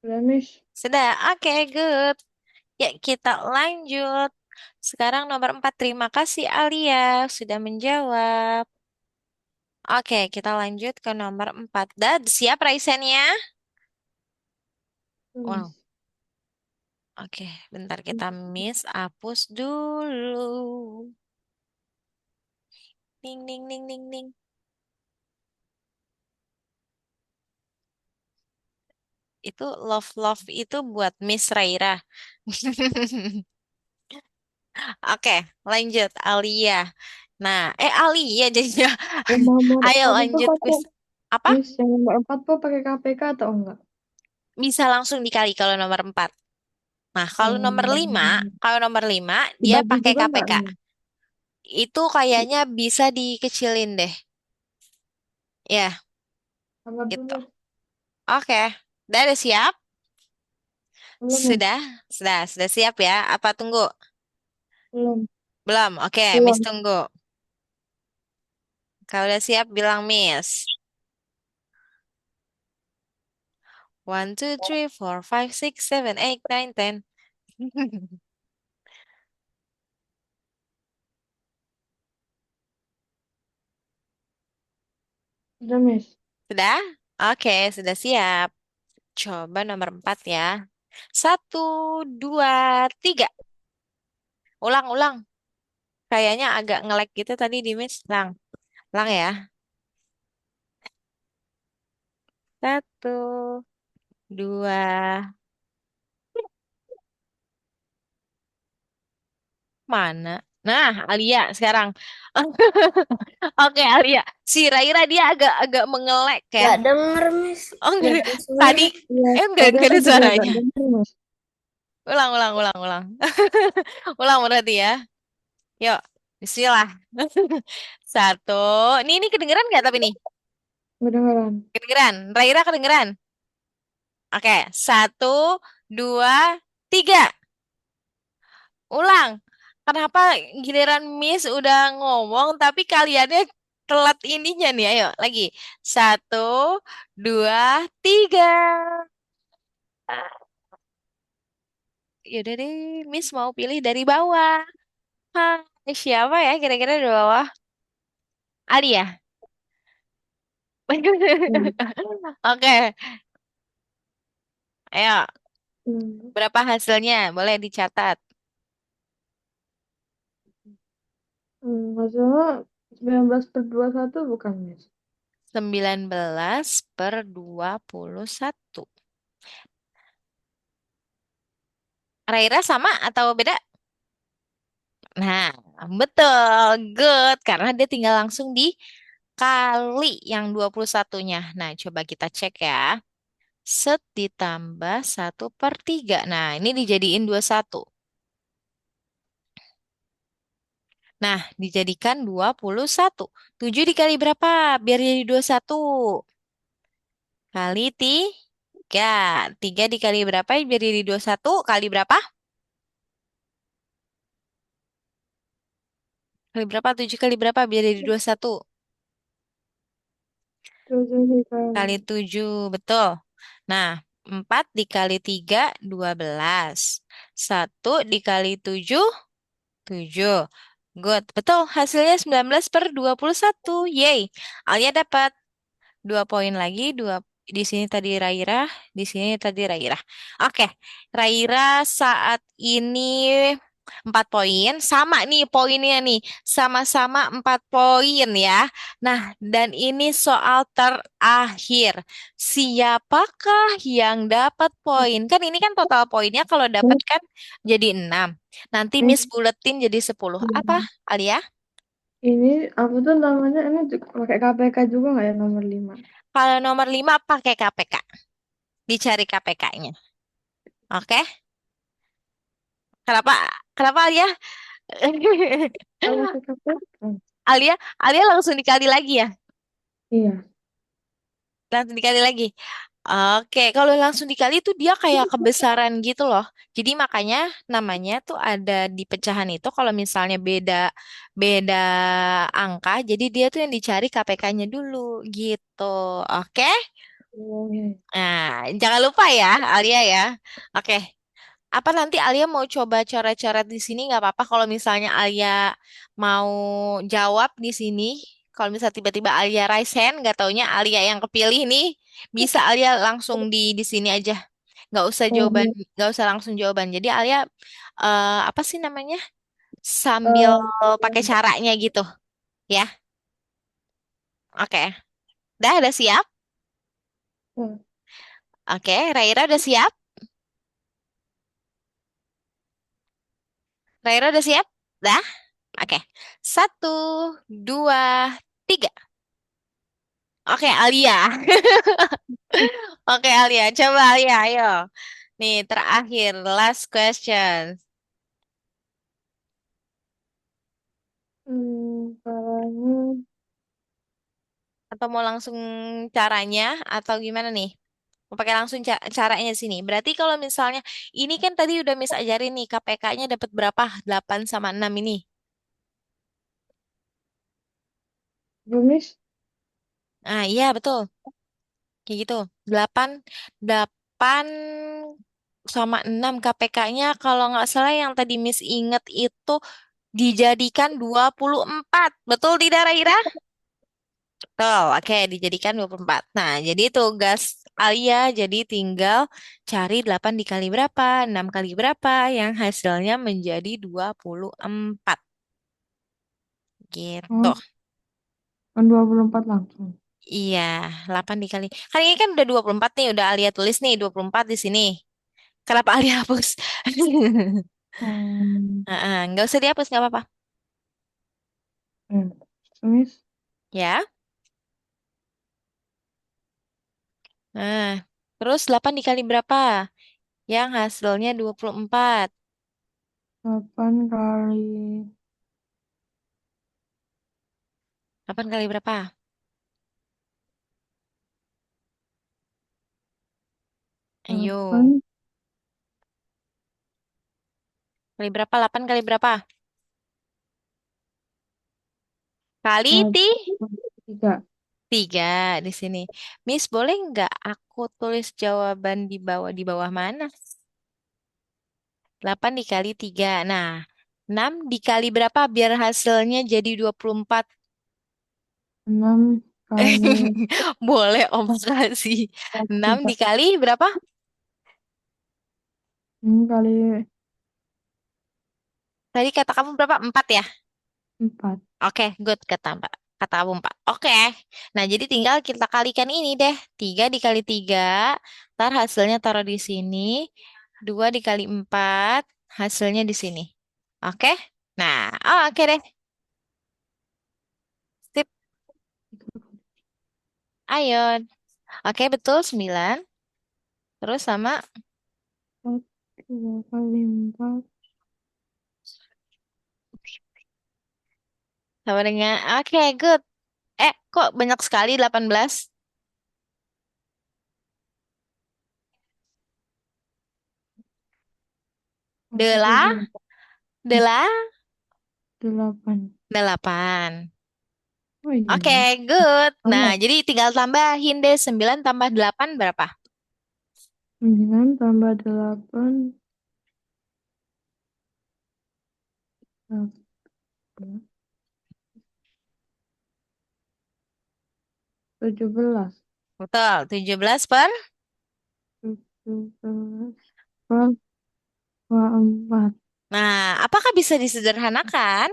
Udah, Miss. Sudah, oke, good. Ya, kita lanjut. Sekarang nomor 4. Terima kasih Alia sudah menjawab. Oke, kita lanjut ke nomor 4. Dan siap Raisennya? Udah, Wow. Miss. Oke, bentar kita miss hapus dulu. Ding ding ding ding ding. Itu love love itu buat Miss Raira. Oke, lanjut Alia. Nah, Alia jadinya. Yang nomor Ayo 4 itu lanjut pakai, Miss. Apa? Miss, yang nomor 4 tuh pakai KPK atau enggak? Bisa langsung dikali kalau nomor 4. Nah, kalau nomor Hmm, 5, dia dibagi pakai juga enggak KPK. nih? Itu kayaknya bisa dikecilin deh. Ya, Apa gitu. dulu? Oke. Udah siap? Belum, Miss. Sudah? Sudah siap ya? Apa tunggu? Belum. Belum. Oke, Miss Belum. tunggu. Kalau udah siap bilang Miss. 1, 2, 3, 4, 5, 6, 7, 8, 9, 10. Udah, Miss. Sudah? Oke, sudah siap. Coba nomor 4 ya. 1, 2, 3. Ulang, ulang. Kayaknya agak nge-lag gitu tadi di Miss. Lang, lang ya. Satu, dua, mana? Nah, Alia sekarang. Oke, Alia. Si Raira dia agak mengelek ya. Gak denger, Miss. Oh, Gak enggak. ada Tadi, suara. Iya, tadi enggak aku ada juga gak suaranya. dengar, Mas. Ulang, ulang, ulang, ulang. Ulang berarti ya. Yuk, bismillah. Satu. Ini kedengeran nggak tapi nih? Kedengaran. Kedengeran. Raira kedengeran. Oke, satu, dua, tiga. Ulang. Kenapa giliran Miss udah ngomong tapi kaliannya telat ininya nih? Ayo, lagi. Satu, dua, tiga. Yaudah deh, Miss mau pilih dari bawah. Hai, siapa ya kira-kira di bawah? Ali ya? Hmm. Oke, ayo. Hmm. Berapa hasilnya? Boleh dicatat. Masalah 19/21 bukan, Mas? 19/21. Raira sama atau beda? Nah, betul. Good. Karena dia tinggal langsung dikali yang 21-nya. Nah, coba kita cek ya. Set ditambah 1/3. Nah, ini dijadiin 21. Nah, dijadikan 21. 7 dikali berapa? Biar jadi 21. Kali 3. 3 dikali berapa? Biar jadi 21. Kali berapa? Kali berapa? 7 kali berapa? Biar jadi 21. 7 Kali dikali 7. Betul. Nah, 4 dikali 3, 12. 1 dikali 7, 7. Good. Betul. Hasilnya 19/21. Yeay. Alia dapat 2 poin lagi. Di sini tadi Raira. Di sini tadi Raira. Oke. Raira saat ini 4 poin. Sama nih poinnya nih. Sama-sama 4 poin ya. Nah, dan ini soal terakhir. Siapakah yang dapat poin? Kan ini kan total poinnya kalau dapat Miss, kan jadi 6. Nanti Miss Miss, buletin jadi 10. Apa, hmm, Alia? ini apa tuh namanya? Ini pakai KPK juga nggak ya nomor 5? Kalau nomor 5 pakai KPK. Dicari KPK-nya. Oke? Kenapa? Kenapa Alia? Kalau pakai KPK? Alia, Alia langsung dikali lagi ya? Iya. Langsung dikali lagi. Oke, kalau langsung dikali itu dia kayak kebesaran gitu loh. Jadi makanya namanya tuh ada di pecahan itu kalau misalnya beda beda angka, jadi dia tuh yang dicari KPK-nya dulu gitu. Oke? Oh, iya. Nah, jangan lupa ya, Alia ya. Oke, apa nanti Alia mau coba coret-coret di sini nggak apa-apa kalau misalnya Alia mau jawab di sini. Kalau misalnya tiba-tiba Alia raise hand, nggak taunya Alia yang kepilih nih, bisa Alia langsung di sini aja. Nggak usah Oh, jawaban, iya. nggak usah langsung jawaban. Jadi Alia apa sih namanya? Sambil Eh, pakai caranya gitu, ya. Oke, udah siap? hmm. Oke, Raira udah siap? Raira udah siap? Dah? Oke, satu, dua, tiga. Oke, Alia. Oke, Alia. Coba Alia, ayo. Nih, terakhir, last question. Caranya, Atau mau langsung caranya, atau gimana nih? Mau pakai langsung caranya sini. Berarti kalau misalnya, ini kan tadi udah Miss ajarin nih, KPK-nya dapat berapa? 8/6 ini. Miss, Nah, iya betul. Kayak gitu. 8, 8 sama 6 KPK-nya kalau nggak salah yang tadi Miss inget itu dijadikan 24. Betul tidak, Raira? Betul, oke, dijadikan 24. Nah, jadi tugas Alia jadi tinggal cari 8 dikali berapa, 6 kali berapa, yang hasilnya menjadi 24. Gitu. Oh, kan 24 langsung. Iya, 8 dikali. Kan ini kan udah 24 nih, udah Alia tulis nih 24 di sini. Kenapa Alia hapus? Hmm. Nggak usah dihapus, nggak apa-apa. Eh, Miss, Ya. Nah, terus 8 dikali berapa? Yang hasilnya 24. 8 kali 8 kali berapa? Ayo. 8, Kali berapa? 8 kali berapa? Kali kali 3. 3 di sini. Miss, boleh nggak aku tulis jawaban di bawah mana? 8 dikali 3. Nah, 6 dikali berapa biar hasilnya jadi 24? 6 kali Boleh Om kasih. 6 3. dikali berapa? 6 kali Tadi kata kamu berapa? 4 ya? 4. Oke, good kata Mbak. Kata Abu Mbak. Oke. Nah, jadi tinggal kita kalikan ini deh. 3 dikali 3. Ntar hasilnya taruh di sini. 2 dikali 4. Hasilnya di sini. Oke? Nah, oke deh. Sip. Ayo. Oke, betul 9. Terus sama 2 kali 4. sama dengan oke, good. Kok banyak sekali 18? 1, Dela, 7, dela, 8. 8. Oh iya Oke, ya. good. Nah, Oh, jadi tinggal tambahin deh 9 tambah 8 berapa? 9 tambah 8. 17. Betul, 17 per. 17 per 24. Nah, apakah bisa disederhanakan?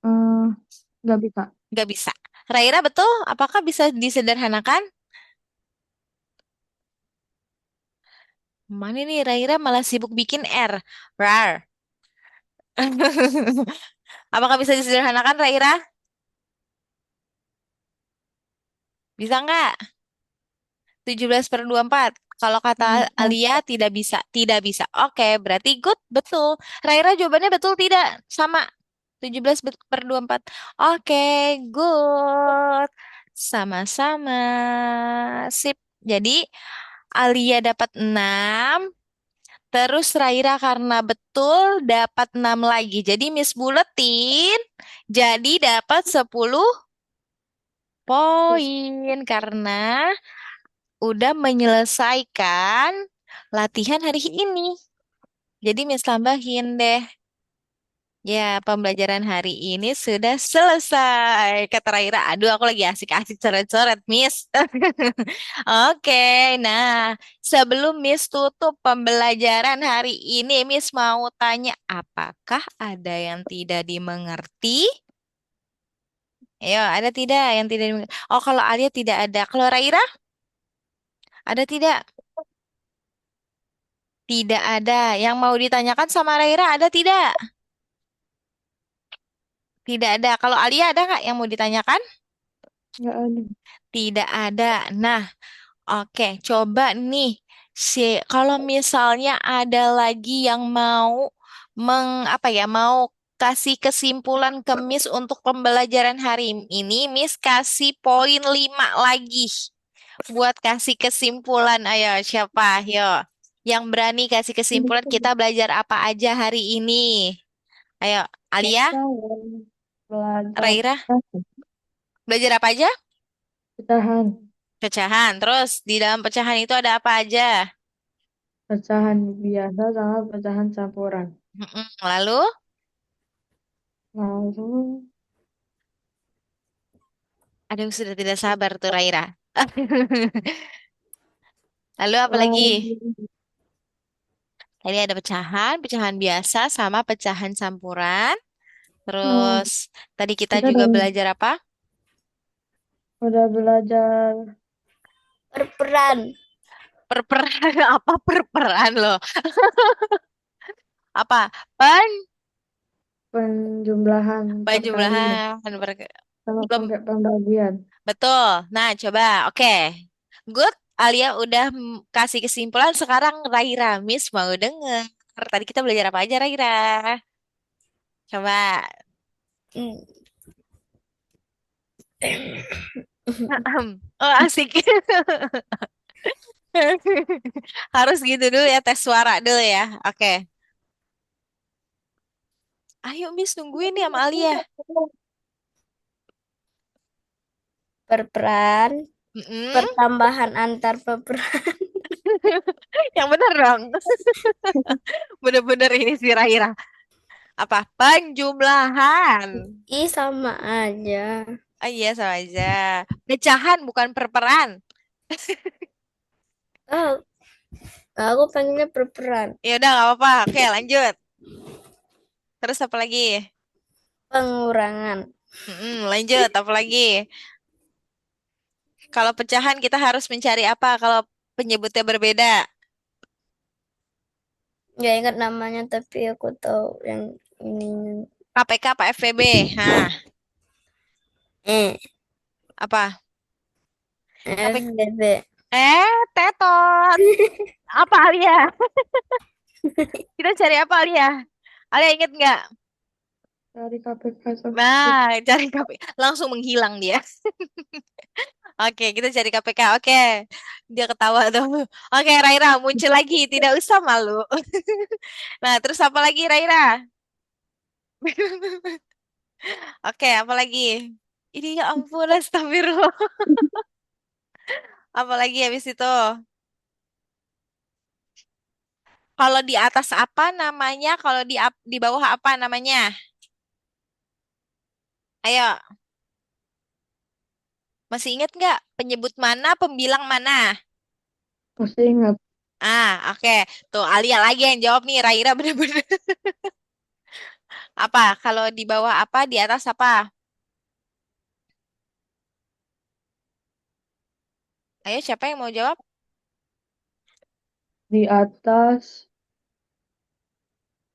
Eh, nggak bisa. Nggak bisa. Raira, betul? Apakah bisa disederhanakan? Mana nih Raira malah sibuk bikin R. Rar. Apakah bisa disederhanakan, Raira? Bisa nggak? 17 per 24. Kalau kata Bisa. Alia tidak bisa. Tidak bisa. Oke, berarti good. Betul. Raira jawabannya betul tidak? Sama. 17 per 24. Oke, good. Sama-sama. Sip. Jadi Alia dapat 6. Terus Raira karena betul dapat 6 lagi. Jadi Miss Buletin jadi dapat 10 poin karena udah menyelesaikan latihan hari ini. Jadi Miss tambahin deh. Ya, pembelajaran hari ini sudah selesai. Kata Raira, aduh aku lagi asik-asik coret-coret, Miss. Oke, nah sebelum Miss tutup pembelajaran hari ini, Miss mau tanya, apakah ada yang tidak dimengerti? Ayo, ada tidak yang tidak dimengerti? Oh, kalau Alia tidak ada. Kalau Raira, ada tidak? Tidak ada. Yang mau ditanyakan sama Raira, ada tidak? Tidak ada. Kalau Alia ada nggak yang mau ditanyakan? Nggak ada. Tidak ada. Nah, oke, coba nih, kalau misalnya ada lagi yang mau apa ya, mau kasih kesimpulan ke Miss untuk pembelajaran hari ini, Miss kasih poin 5 lagi buat kasih kesimpulan. Ayo, siapa? Ayo, yang berani kasih kesimpulan kita belajar apa aja hari ini. Ayo, Alia, Kita belajar Raira, belajar apa aja? pecahan. Pecahan. Terus di dalam pecahan itu ada apa aja? Pecahan biasa sama pecahan campuran. Lalu? Lalu Aduh, sudah tidak sabar tuh Raira. Lalu apa lagi? lalu Tadi ada pecahan, pecahan biasa sama pecahan campuran. Oh, Terus tadi kita kita juga belajar apa? udah belajar Berperan. Perperan apa perperan loh? Apa? Pen penjumlahan, perkalian, penjumlahan sama belum pembagian. betul. Nah, coba. Oke. Good. Alia udah kasih kesimpulan. Sekarang Raira, Miss mau denger. Tadi kita belajar apa aja, Raira? Coba. Hmm. Oh, asik. Harus gitu dulu ya, tes suara dulu ya. Oke. Ayo, Miss, nungguin nih sama Alia. Berperan. Mm-mm. Pertambahan antar berperan. Yang bener dong. Bener-bener ini si Raira. Apa? Penjumlahan. Ih, sama aja. Oh iya, sama aja. Pecahan bukan perperan. Oh, aku pengennya berperan. Ya udah, nggak apa-apa. Oke, lanjut. Terus apa lagi? Pengurangan. Lanjut, apa lagi? Kalau pecahan kita harus mencari apa? Kalau penyebutnya berbeda. Nggak ingat namanya, tapi aku tahu yang ini. KPK apa FPB? Hah, Eh, apa? KPK. FBB. Tetot. Apa Alia? Kita cari apa Alia? Alia inget nggak? Dari KPK Sofie. Nah, cari KPK. Langsung menghilang dia. Oke, kita cari KPK. Oke, dia ketawa tuh. Oke, Raira muncul lagi. Tidak usah malu. Nah, terus apa lagi Raira? Oke, apa lagi? Ini ya ampun, astagfirullah. Apa lagi habis itu? Kalau di atas apa namanya? Kalau di bawah apa namanya? Ayo, masih ingat nggak? Penyebut mana, pembilang mana? Masih ingat Oke. Tuh, Alia lagi yang jawab nih. Raira bener-bener. Apa? Kalau di bawah apa, di atas apa? Ayo, siapa yang mau jawab? di atas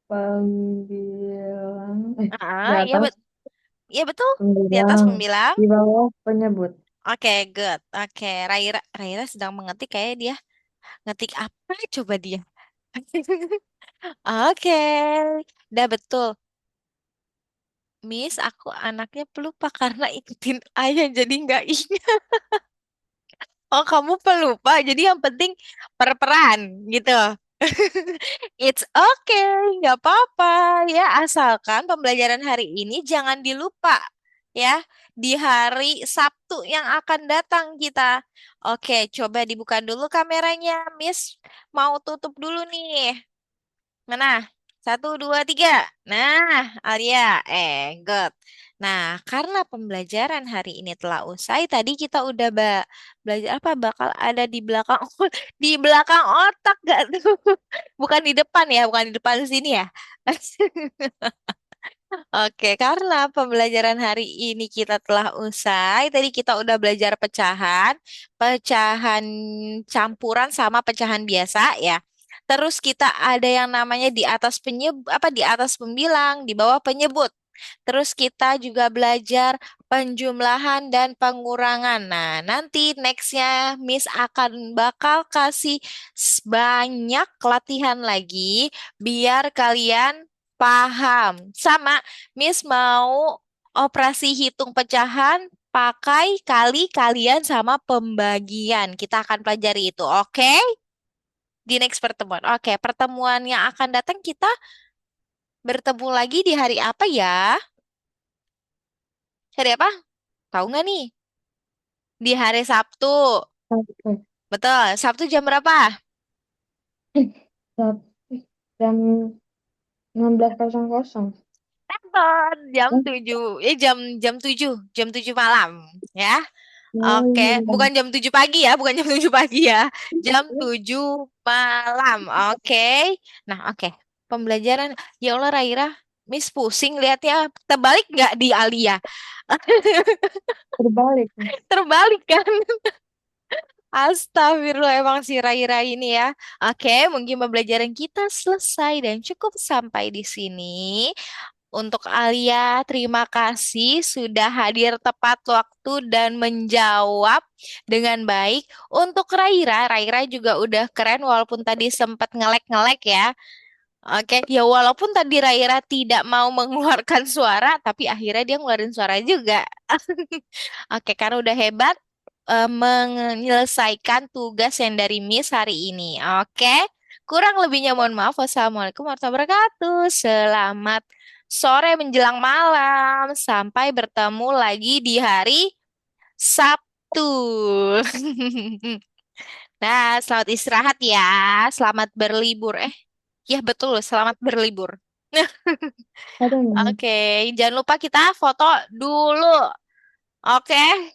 pembilang, di Iya, atas iya betul. Di atas pembilang, pembilang. di bawah penyebut. Oke, good. Oke, Raira sedang mengetik kayak dia. Ngetik apa coba dia? Oke, udah betul. Miss, aku anaknya pelupa karena ikutin ayah jadi nggak ingat. Oh, kamu pelupa, jadi yang penting perperan gitu. It's okay, nggak apa-apa ya. Asalkan pembelajaran hari ini jangan dilupa ya. Di hari Sabtu yang akan datang kita. Oke, coba dibuka dulu kameranya, Miss. Mau tutup dulu nih. Mana? Satu, dua, tiga. Nah, Alia, good. Nah, karena pembelajaran hari ini telah usai, tadi kita udah belajar apa bakal ada di belakang di belakang otak gak tuh? Bukan di depan ya, bukan di depan sini ya. Oke, karena pembelajaran hari ini kita telah usai, tadi kita udah belajar pecahan, pecahan campuran sama pecahan biasa ya. Terus kita ada yang namanya di atas apa di atas pembilang, di bawah penyebut. Terus kita juga belajar penjumlahan dan pengurangan. Nah, nanti nextnya Miss akan bakal kasih banyak latihan lagi biar kalian paham. Sama, Miss mau operasi hitung pecahan pakai kali, kalian, sama pembagian. Kita akan pelajari itu, oke? Di next pertemuan. Oke, pertemuan yang akan datang kita bertemu lagi di hari apa ya? Hari apa? Tahu nggak nih? Di hari Sabtu. Oke. Betul. Sabtu jam berapa? Tapi jam 16.00. Betul. Jam Eh, 7. Jam jam 7. Jam 7 malam. Ya. oh Oke. iya. Bukan jam 7 pagi ya. Bukan jam 7 pagi ya. Jam 7 malam. Oke. Nah, oke. Pembelajaran. Ya Allah, Raira. Miss pusing lihatnya. Terbalik nggak di Alia? Terbalik, Miss. Terbalik kan? Astagfirullah emang si Raira ini ya. Oke, mungkin pembelajaran kita selesai dan cukup sampai di sini. Untuk Alia, terima kasih sudah hadir tepat waktu dan menjawab dengan baik. Untuk Raira, Raira juga udah keren walaupun tadi sempat ngelek-ngelek ya. Oke, ya walaupun tadi Raira tidak mau mengeluarkan suara, tapi akhirnya dia ngeluarin suara juga. Oke, karena udah hebat menyelesaikan tugas yang dari Miss hari ini. Oke, kurang lebihnya mohon maaf. Wassalamualaikum warahmatullahi wabarakatuh. Selamat sore menjelang malam. Sampai bertemu lagi di hari Sabtu. Nah, selamat istirahat ya. Selamat berlibur. Ya betul, selamat berlibur. Ada, Miss. Oke, jangan lupa kita foto dulu. Oke.